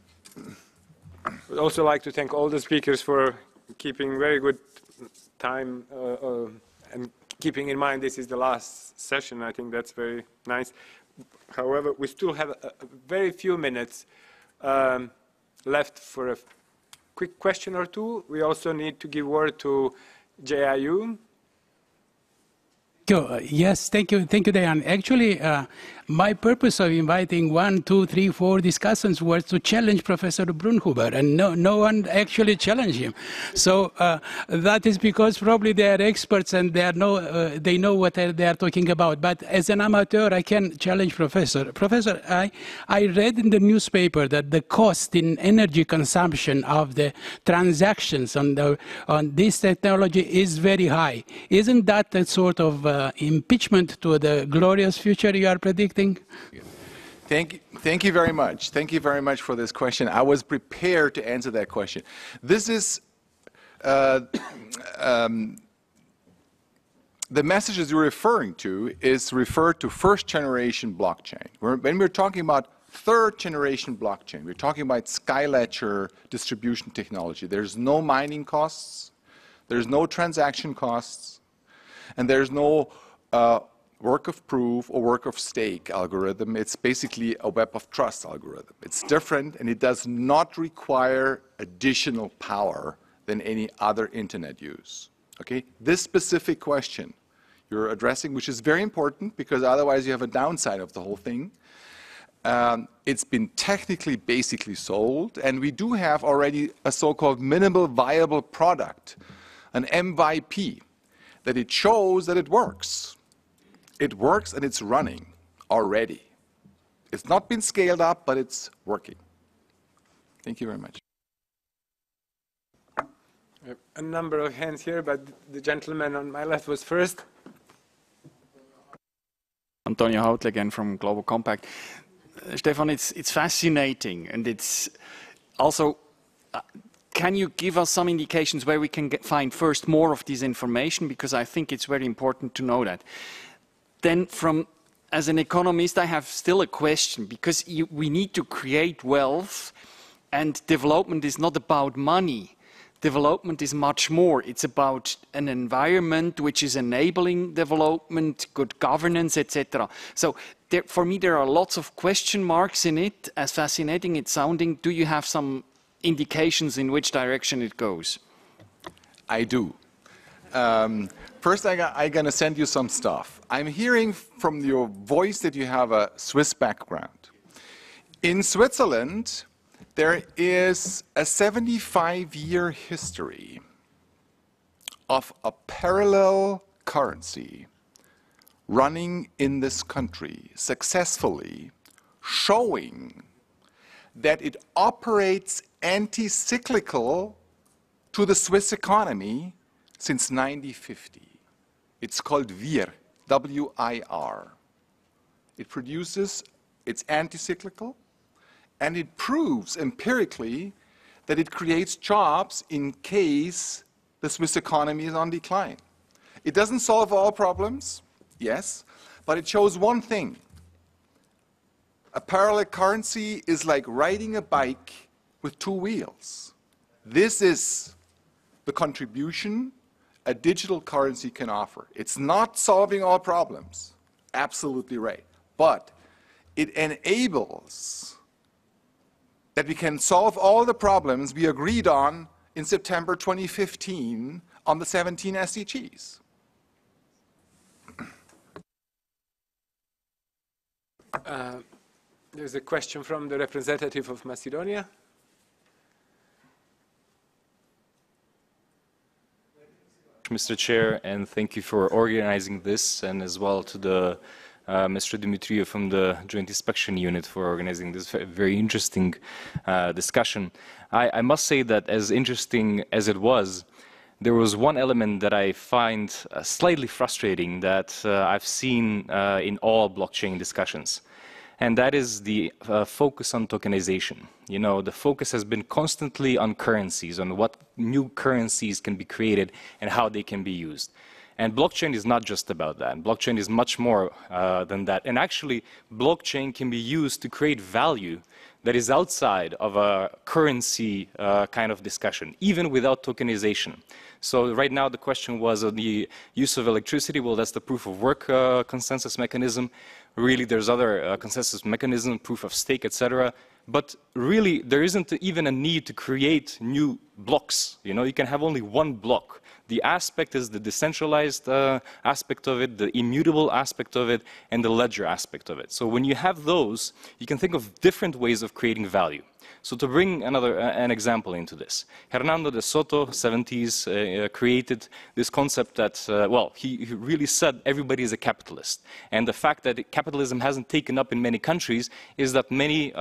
Speaker 1: I would also like to thank all the speakers for keeping very good time and keeping in mind this is the last session. I think that's very nice. However, we still have a very few minutes left for a quick question or two. We also need to give word to JIU.
Speaker 6: Yes, thank you, Dayan. Actually, My purpose of inviting 1, 2, 3, 4 discussants was to challenge Professor Brunhuber, and no one actually challenged him. So that is because probably they are experts and they know what they are talking about. But as an amateur, I can challenge Professor. Professor, I read in the newspaper that the cost in energy consumption of the transactions on this technology is very high. Isn't that a sort of impeachment to the glorious future you are predicting?
Speaker 2: Thank you very much. Thank you very much for this question. I was prepared to answer that question. This is the messages you're referring to is referred to first-generation blockchain. When we're talking about third-generation blockchain, we're talking about Skyledger distribution technology. There's no mining costs, there's no transaction costs, and there's no work of proof or work of stake algorithm. It's basically a web of trust algorithm. It's different, and it does not require additional power than any other internet use. Okay? This specific question you're addressing, which is very important because otherwise you have a downside of the whole thing. It's been technically basically sold, and we do have already a so-called minimal viable product, an MVP, that it shows that it works. It works and it's running already. It's not been scaled up, but it's working. Thank you very much.
Speaker 1: A number of hands here, but the gentleman on my left was first.
Speaker 7: Antonio Hautle again from Global Compact. Stefan, it's fascinating, and it's also, can you give us some indications where we can find first more of this information? Because I think it's very important to know that. Then as an economist, I have still a question, because we need to create wealth, and development is not about money. Development is much more. It's about an environment which is enabling development, good governance, etc. So for me, there are lots of question marks in it. As fascinating it's sounding, do you have some indications in which direction it goes?
Speaker 2: I do. First, I'm going to send you some stuff. I'm hearing from your voice that you have a Swiss background. In Switzerland, there is a 75-year history of a parallel currency running in this country successfully, showing that it operates anti-cyclical to the Swiss economy since 1950. It's called WIR, W-I-R. It produces, it's anti-cyclical, and it proves empirically that it creates jobs in case the Swiss economy is on decline. It doesn't solve all problems, yes, but it shows one thing. A parallel currency is like riding a bike with two wheels. This is the contribution a digital currency can offer. It's not solving all problems, absolutely right, but it enables that we can solve all the problems we agreed on in September 2015 on the 17 SDGs.
Speaker 1: There's a question from the representative of Macedonia.
Speaker 8: Mr. Chair, and thank you for organizing this, and as well to the Mr. Dimitriou from the Joint Inspection Unit for organizing this very interesting discussion. I must say that as interesting as it was, there was one element that I find slightly frustrating that I've seen in all blockchain discussions. And that is the focus on tokenization. You know, the focus has been constantly on currencies, on what new currencies can be created and how they can be used. And blockchain is not just about that. Blockchain is much more than that. And actually, blockchain can be used to create value that is outside of a currency kind of discussion, even without tokenization. So right now the question was on the use of electricity. Well, that's the proof of work consensus mechanism. Really, there's other consensus mechanism, proof of stake, etc. But really, there isn't even a need to create new blocks. You know, you can have only one block. The aspect is the decentralized aspect of it, the immutable aspect of it, and the ledger aspect of it. So when you have those, you can think of different ways of creating value. So to bring an example into this, Hernando de Soto, 70s, created this concept that, well, he really said everybody is a capitalist. And the fact that capitalism hasn't taken up in many countries is that many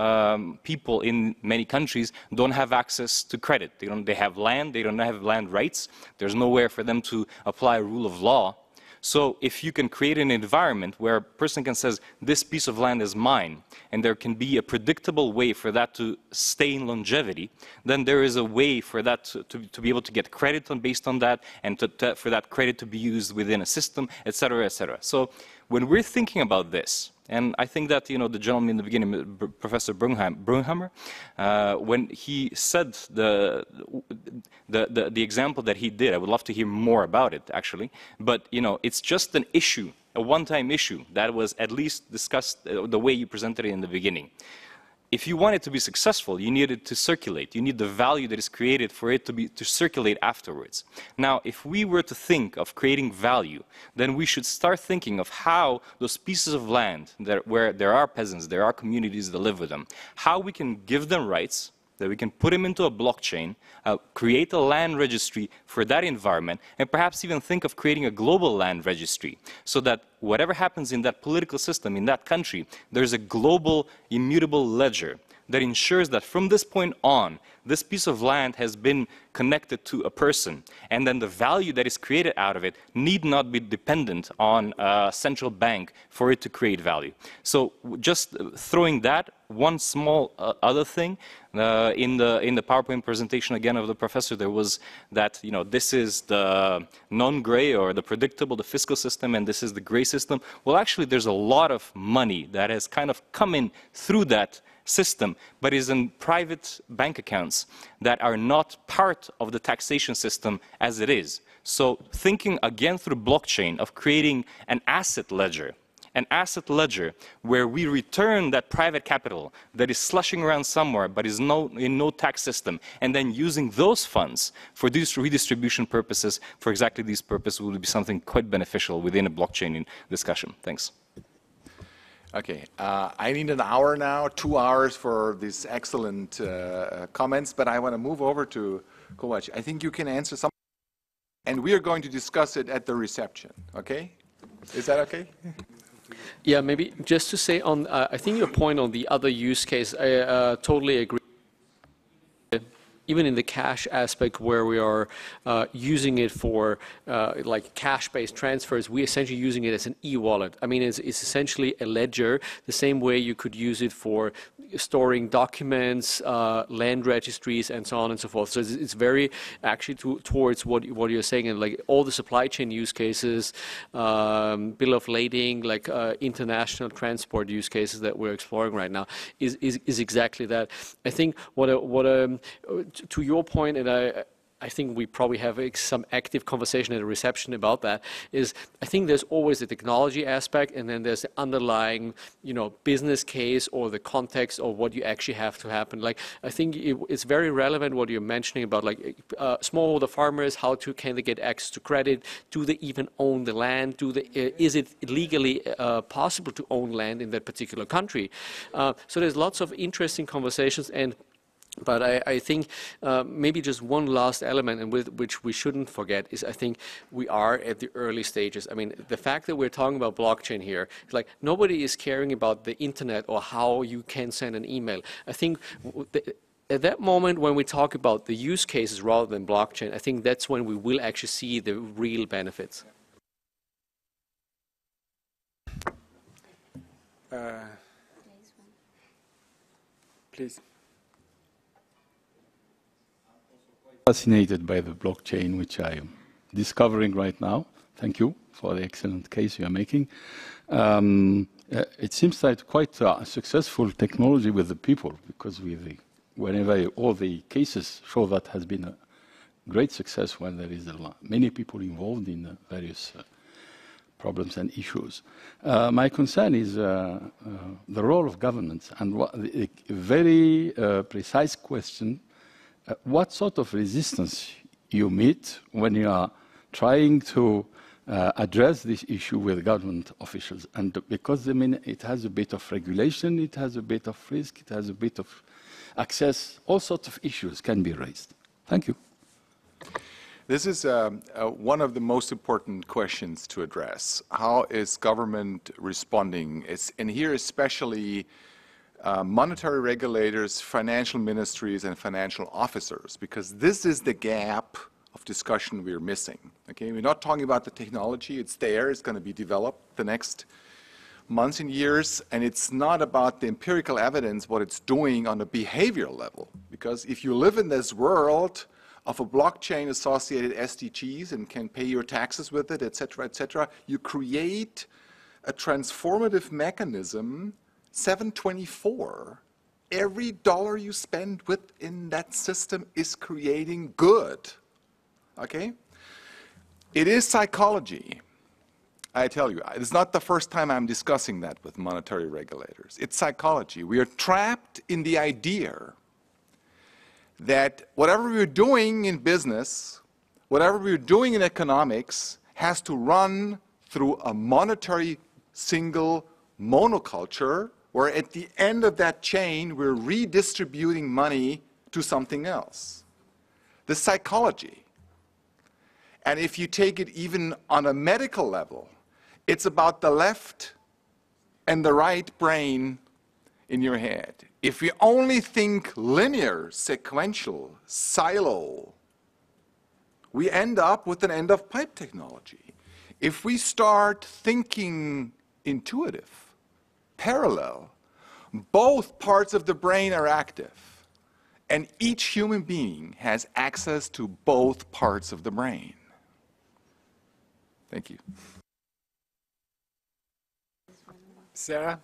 Speaker 8: people in many countries don't have access to credit. They have land, they don't have land rights. There's nowhere for them to apply a rule of law. So if you can create an environment where a person can say, this piece of land is mine, and there can be a predictable way for that to stay in longevity, then there is a way for that to be able to get credit based on that, and for that credit to be used within a system, et cetera, et cetera. So when we're thinking about this, and I think that, the gentleman in the beginning, Professor Brunhammer, when he said the example that he did, I would love to hear more about it, actually. But, it's just an issue, a one-time issue that was at least discussed the way you presented it in the beginning. If you want it to be successful, you need it to circulate. You need the value that is created for it to circulate afterwards. Now, if we were to think of creating value, then we should start thinking of how those pieces of land where there are peasants, there are communities that live with them, how we can give them rights, that we can put them into a blockchain, create a land registry for that environment, and perhaps even think of creating a global land registry, so that whatever happens in that political system, in that country, there's a global immutable ledger that ensures that from this point on, this piece of land has been connected to a person, and then the value that is created out of it need not be dependent on a central bank for it to create value. So just throwing that one small other thing, in the PowerPoint presentation again of the professor, there was that, this is the non-gray or the predictable, the fiscal system, and this is the gray system. Well, actually, there's a lot of money that has kind of come in through that system, but is in private bank accounts that are not part of the taxation system as it is. So thinking again through blockchain of creating an asset ledger where we return that private capital that is slushing around somewhere but is in no tax system, and then using those funds for these redistribution purposes, for exactly these purposes, will be something quite beneficial within a blockchain discussion. Thanks.
Speaker 2: Okay, I need an hour now, 2 hours for these excellent comments, but I want to move over to Kovac. I think you can answer some, and we are going to discuss it at the reception, okay? Is that okay?
Speaker 3: Yeah, maybe just to say on, I think your point on the other use case, I totally agree. Even in the cash aspect where we are using it for like cash-based transfers, we're essentially using it as an e-wallet. I mean, it's essentially a ledger, the same way you could use it for storing documents, land registries, and so on and so forth. So it's very actually towards what you're saying, and like all the supply chain use cases, bill of lading, like international transport use cases that we're exploring right now is exactly that. I think to your point, and I think we probably have some active conversation at the reception about that, is I think there's always the technology aspect, and then there's the underlying, business case or the context of what you actually have to happen. Like, I think it's very relevant what you're mentioning about, like, smallholder farmers, can they get access to credit? Do they even own the land? Is it legally possible to own land in that particular country? So there's lots of interesting conversations, but I think maybe just one last element, and which we shouldn't forget, is I think we are at the early stages. I mean, the fact that we're talking about blockchain here, it's like nobody is caring about the internet or how you can send an email. I think at that moment when we talk about the use cases rather than blockchain, I think that's when we will actually see the real benefits.
Speaker 1: Please.
Speaker 9: Fascinated by the blockchain, which I am discovering right now. Thank you for the excellent case you are making. It seems like quite a successful technology with the people, because whenever all the cases show that has been a great success when there is many people involved in various problems and issues. My concern is the role of governments, and a very precise question what sort of resistance you meet when you are trying to address this issue with government officials. And because I mean, it has a bit of regulation, it has a bit of risk, it has a bit of access, all sorts of issues can be raised. Thank you.
Speaker 2: This is one of the most important questions to address. How is government responding? And here especially monetary regulators, financial ministries, and financial officers, because this is the gap of discussion we're missing. Okay, we're not talking about the technology. It's there. It's going to be developed the next months and years, and it's not about the empirical evidence, what it's doing on a behavioral level. Because if you live in this world of a blockchain-associated SDGs and can pay your taxes with it, et cetera, you create a transformative mechanism, 724. Every dollar you spend within that system is creating good. Okay? It is psychology. I tell you, it's not the first time I'm discussing that with monetary regulators. It's psychology. We are trapped in the idea that whatever we're doing in business, whatever we're doing in economics, has to run through a monetary single monoculture, where at the end of that chain, we're redistributing money to something else. The psychology. And if you take it even on a medical level, it's about the left and the right brain in your head. If we only think linear, sequential, silo, we end up with an end-of-pipe technology. If we start thinking intuitive, parallel, both parts of the brain are active, and each human being has access to both parts of the brain. Thank you.
Speaker 1: Sarah?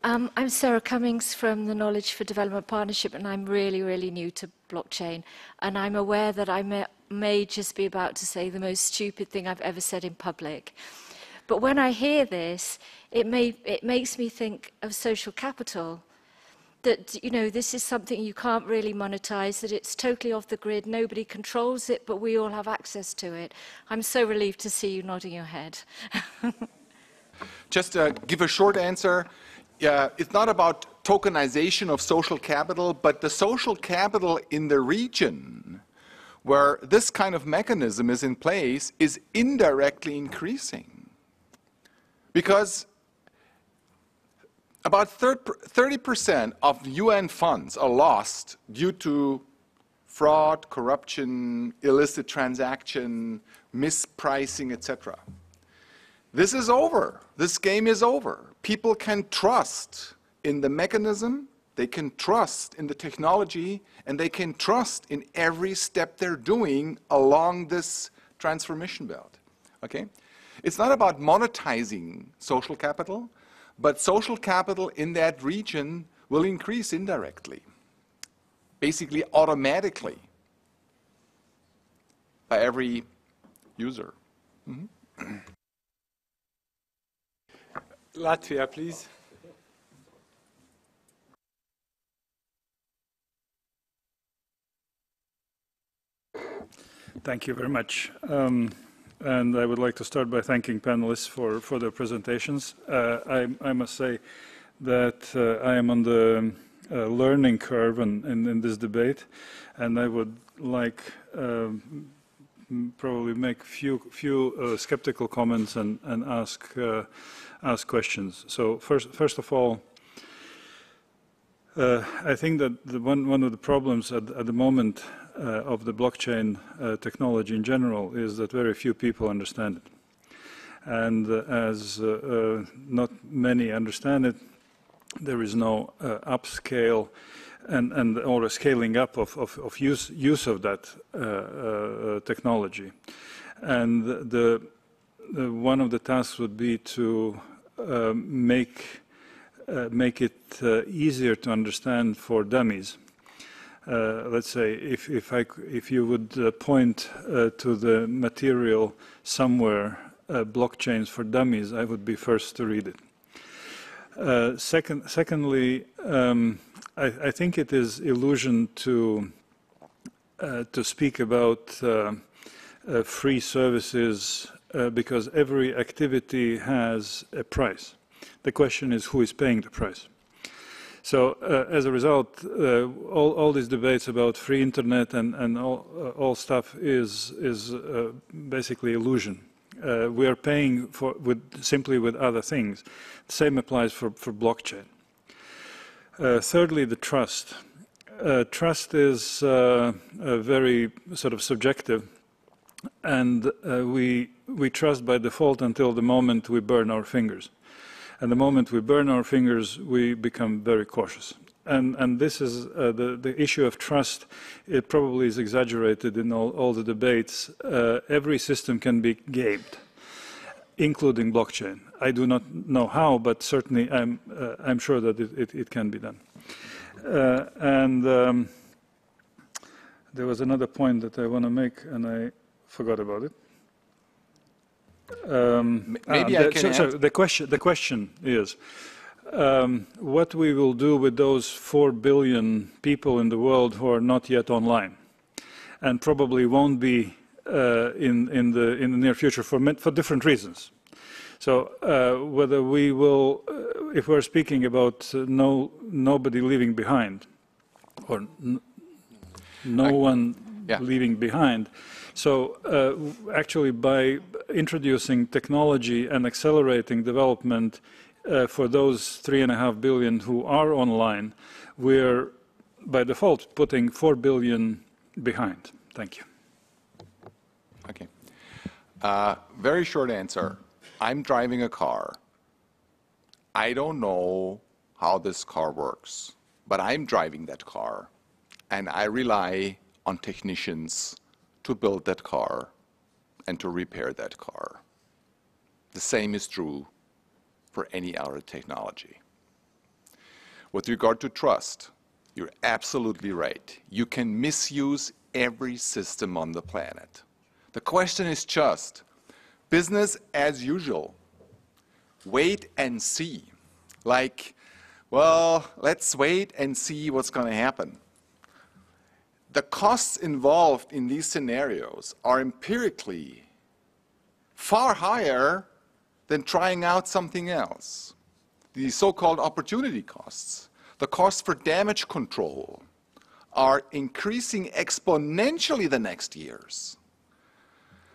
Speaker 10: I'm Sarah Cummings from the Knowledge for Development Partnership, and I'm really, really new to blockchain. And I'm aware that I may just be about to say the most stupid thing I've ever said in public. But when I hear this, it makes me think of social capital. That, you know, this is something you can't really monetize, that it's totally off the grid, nobody controls it, but we all have access to it. I'm so relieved to see you nodding your head.
Speaker 2: Just to give a short answer, it's not about tokenization of social capital, but the social capital in the region where this kind of mechanism is in place is indirectly increasing. Because about 30% of UN funds are lost due to fraud, corruption, illicit transaction, mispricing, etc. This is over. This game is over. People can trust in the mechanism, they can trust in the technology, and they can trust in every step they're doing along this transformation belt. Okay? It's not about monetizing social capital, but social capital in that region will increase indirectly, basically automatically, by every user. Mm-hmm.
Speaker 1: Latvia, please.
Speaker 11: Thank you very much. And I would like to start by thanking panelists for their presentations. I must say that I am on the learning curve in this debate, and I would like probably make few skeptical comments and ask questions. So first of all, I think that one of the problems at the moment of the blockchain technology in general is that very few people understand it. And as not many understand it, there is no upscale or a scaling up of use of that technology. And one of the tasks would be to make it easier to understand for dummies. Let's say if you would point to the material somewhere, blockchains for dummies, I would be first to read it. Secondly, I think it is illusion to speak about free services because every activity has a price. The question is who is paying the price. So as a result, all these debates about free internet and all stuff is basically illusion. We are paying simply with other things. The same applies for blockchain. Thirdly, the trust. Trust is very sort of subjective, and we trust by default until the moment we burn our fingers. And the moment we burn our fingers, we become very cautious. And this is the issue of trust. It probably is exaggerated in all the debates. Every system can be gamed, including blockchain. I do not know how, but certainly I'm sure that it can be done. There was another point that I want to make, and I forgot about it.
Speaker 2: Maybe I can
Speaker 11: so the question is what we will do with those 4 billion people in the world who are not yet online and probably won't be in the near future for different reasons. So whether we will, if we're speaking about nobody leaving behind or no one leaving behind. So actually by introducing technology and accelerating development for those 3.5 billion who are online, we're by default putting 4 billion behind. Thank you.
Speaker 2: Okay. Very short answer. I'm driving a car. I don't know how this car works, but I'm driving that car, and I rely on technicians to build that car and to repair that car. The same is true for any other technology. With regard to trust, you're absolutely right. You can misuse every system on the planet. The question is just business as usual. Wait and see. Like, well, let's wait and see what's going to happen. The costs involved in these scenarios are empirically far higher than trying out something else. The so-called opportunity costs, the costs for damage control, are increasing exponentially the next years.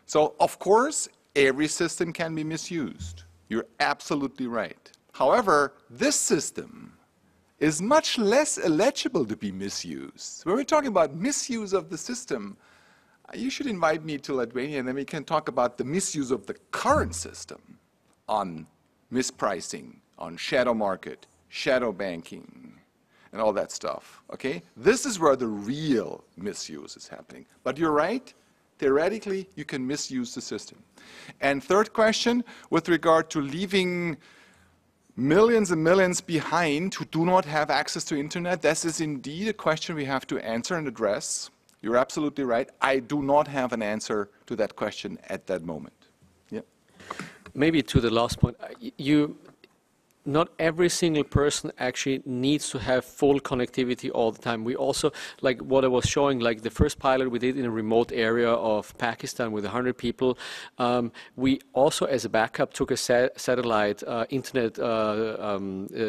Speaker 2: So, of course, every system can be misused. You're absolutely right. However, this system is much less eligible to be misused. When we're talking about misuse of the system, you should invite me to Lithuania and then we can talk about the misuse of the current system on mispricing, on shadow market, shadow banking, and all that stuff, okay? This is where the real misuse is happening. But you're right, theoretically, you can misuse the system. And third question, with regard to leaving millions and millions behind who do not have access to internet, this is indeed a question we have to answer and address. You're absolutely right. I do not have an answer to that question at that moment. Yeah.
Speaker 3: Maybe to the last point, not every single person actually needs to have full connectivity all the time. We also, like what I was showing, like the first pilot we did in a remote area of Pakistan with 100 people, we also as a backup took a satellite internet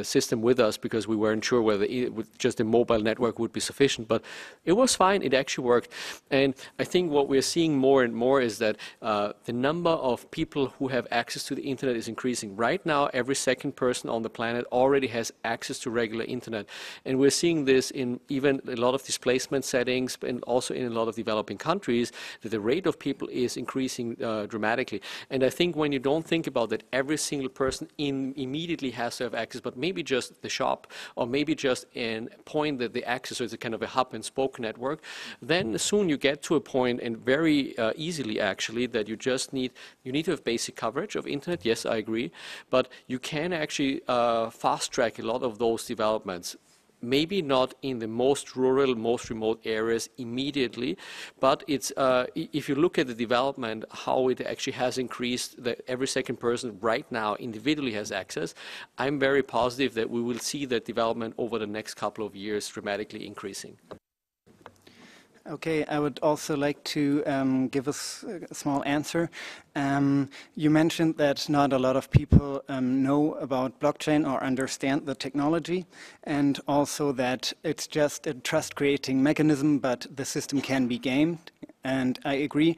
Speaker 3: system with us because we weren't sure whether just a mobile network would be sufficient, but it was fine, it actually worked. And I think what we're seeing more and more is that the number of people who have access to the internet is increasing. Right now, every second person on the planet already has access to regular internet. And we're seeing this in even a lot of displacement settings and also in a lot of developing countries, that the rate of people is increasing dramatically. And I think when you don't think about that every single person immediately has to have access, but maybe just the shop, or maybe just a point that they access, so it's a kind of a hub and spoke network, then soon you get to a point, and very easily actually, that you need to have basic coverage of internet. Yes, I agree, but you can actually fast track a lot of those developments. maybe not in the most rural, most remote areas immediately, but it's if you look at the development, how it actually has increased, that every second person right now individually has access, I'm very positive that we will see that development over the next couple of years dramatically increasing.
Speaker 4: Okay, I would also like to give us a small answer. You mentioned that not a lot of people know about blockchain or understand the technology, and also that it's just a trust-creating mechanism, but the system can be gamed. And I agree.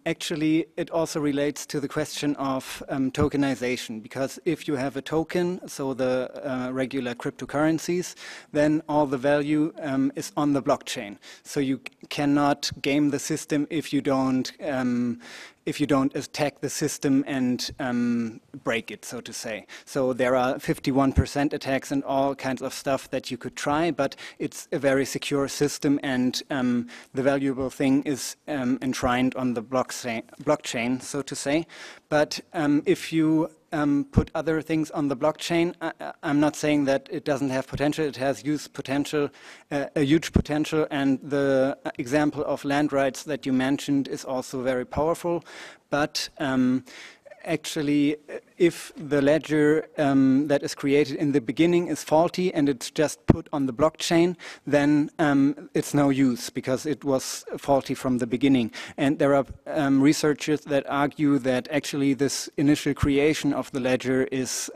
Speaker 4: Actually, it also relates to the question of tokenization, because if you have a token, so the regular cryptocurrencies, then all the value is on the blockchain. So you cannot game the system if you don't attack the system and break it, so to say. So there are 51% attacks and all kinds of stuff that you could try, but it's a very secure system, and the valuable thing is enshrined on the blockchain, so to say. But if you put other things on the blockchain, I'm not saying that it doesn't have potential. It has huge potential, and the example of land rights that you mentioned is also very powerful. But actually, if the ledger that is created in the beginning is faulty and it's just put on the blockchain, then it's no use because it was faulty from the beginning. And there are researchers that argue that actually this initial creation of the ledger is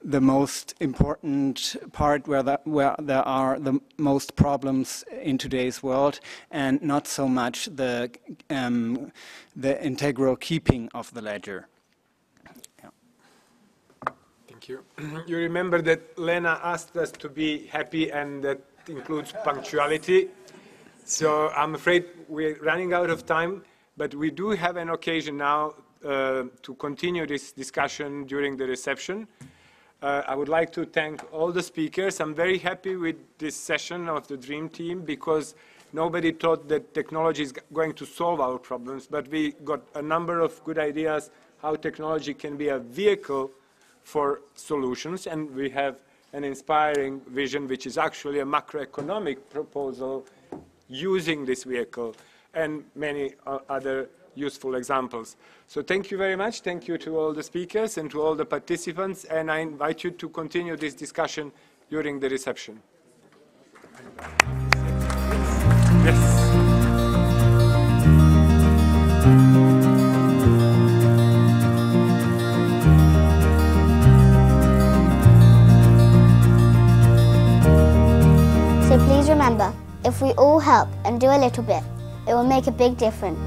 Speaker 4: the most important part where there are the most problems in today's world, and not so much the integral keeping of the ledger. Yeah.
Speaker 1: Thank you. You remember that Lena asked us to be happy, and that includes punctuality. So I'm afraid we're running out of time, but we do have an occasion now to continue this discussion during the reception. I would like to thank all the speakers. I'm very happy with this session of the Dream Team, because nobody thought that technology is going to solve our problems, but we got a number of good ideas how technology can be a vehicle for solutions, and we have an inspiring vision, which is actually a macroeconomic proposal using this vehicle, and many other useful examples. So thank you very much. Thank you to all the speakers and to all the participants, and I invite you to continue this discussion during the reception. Yes.
Speaker 12: So please remember, if we all help and do a little bit, it will make a big difference.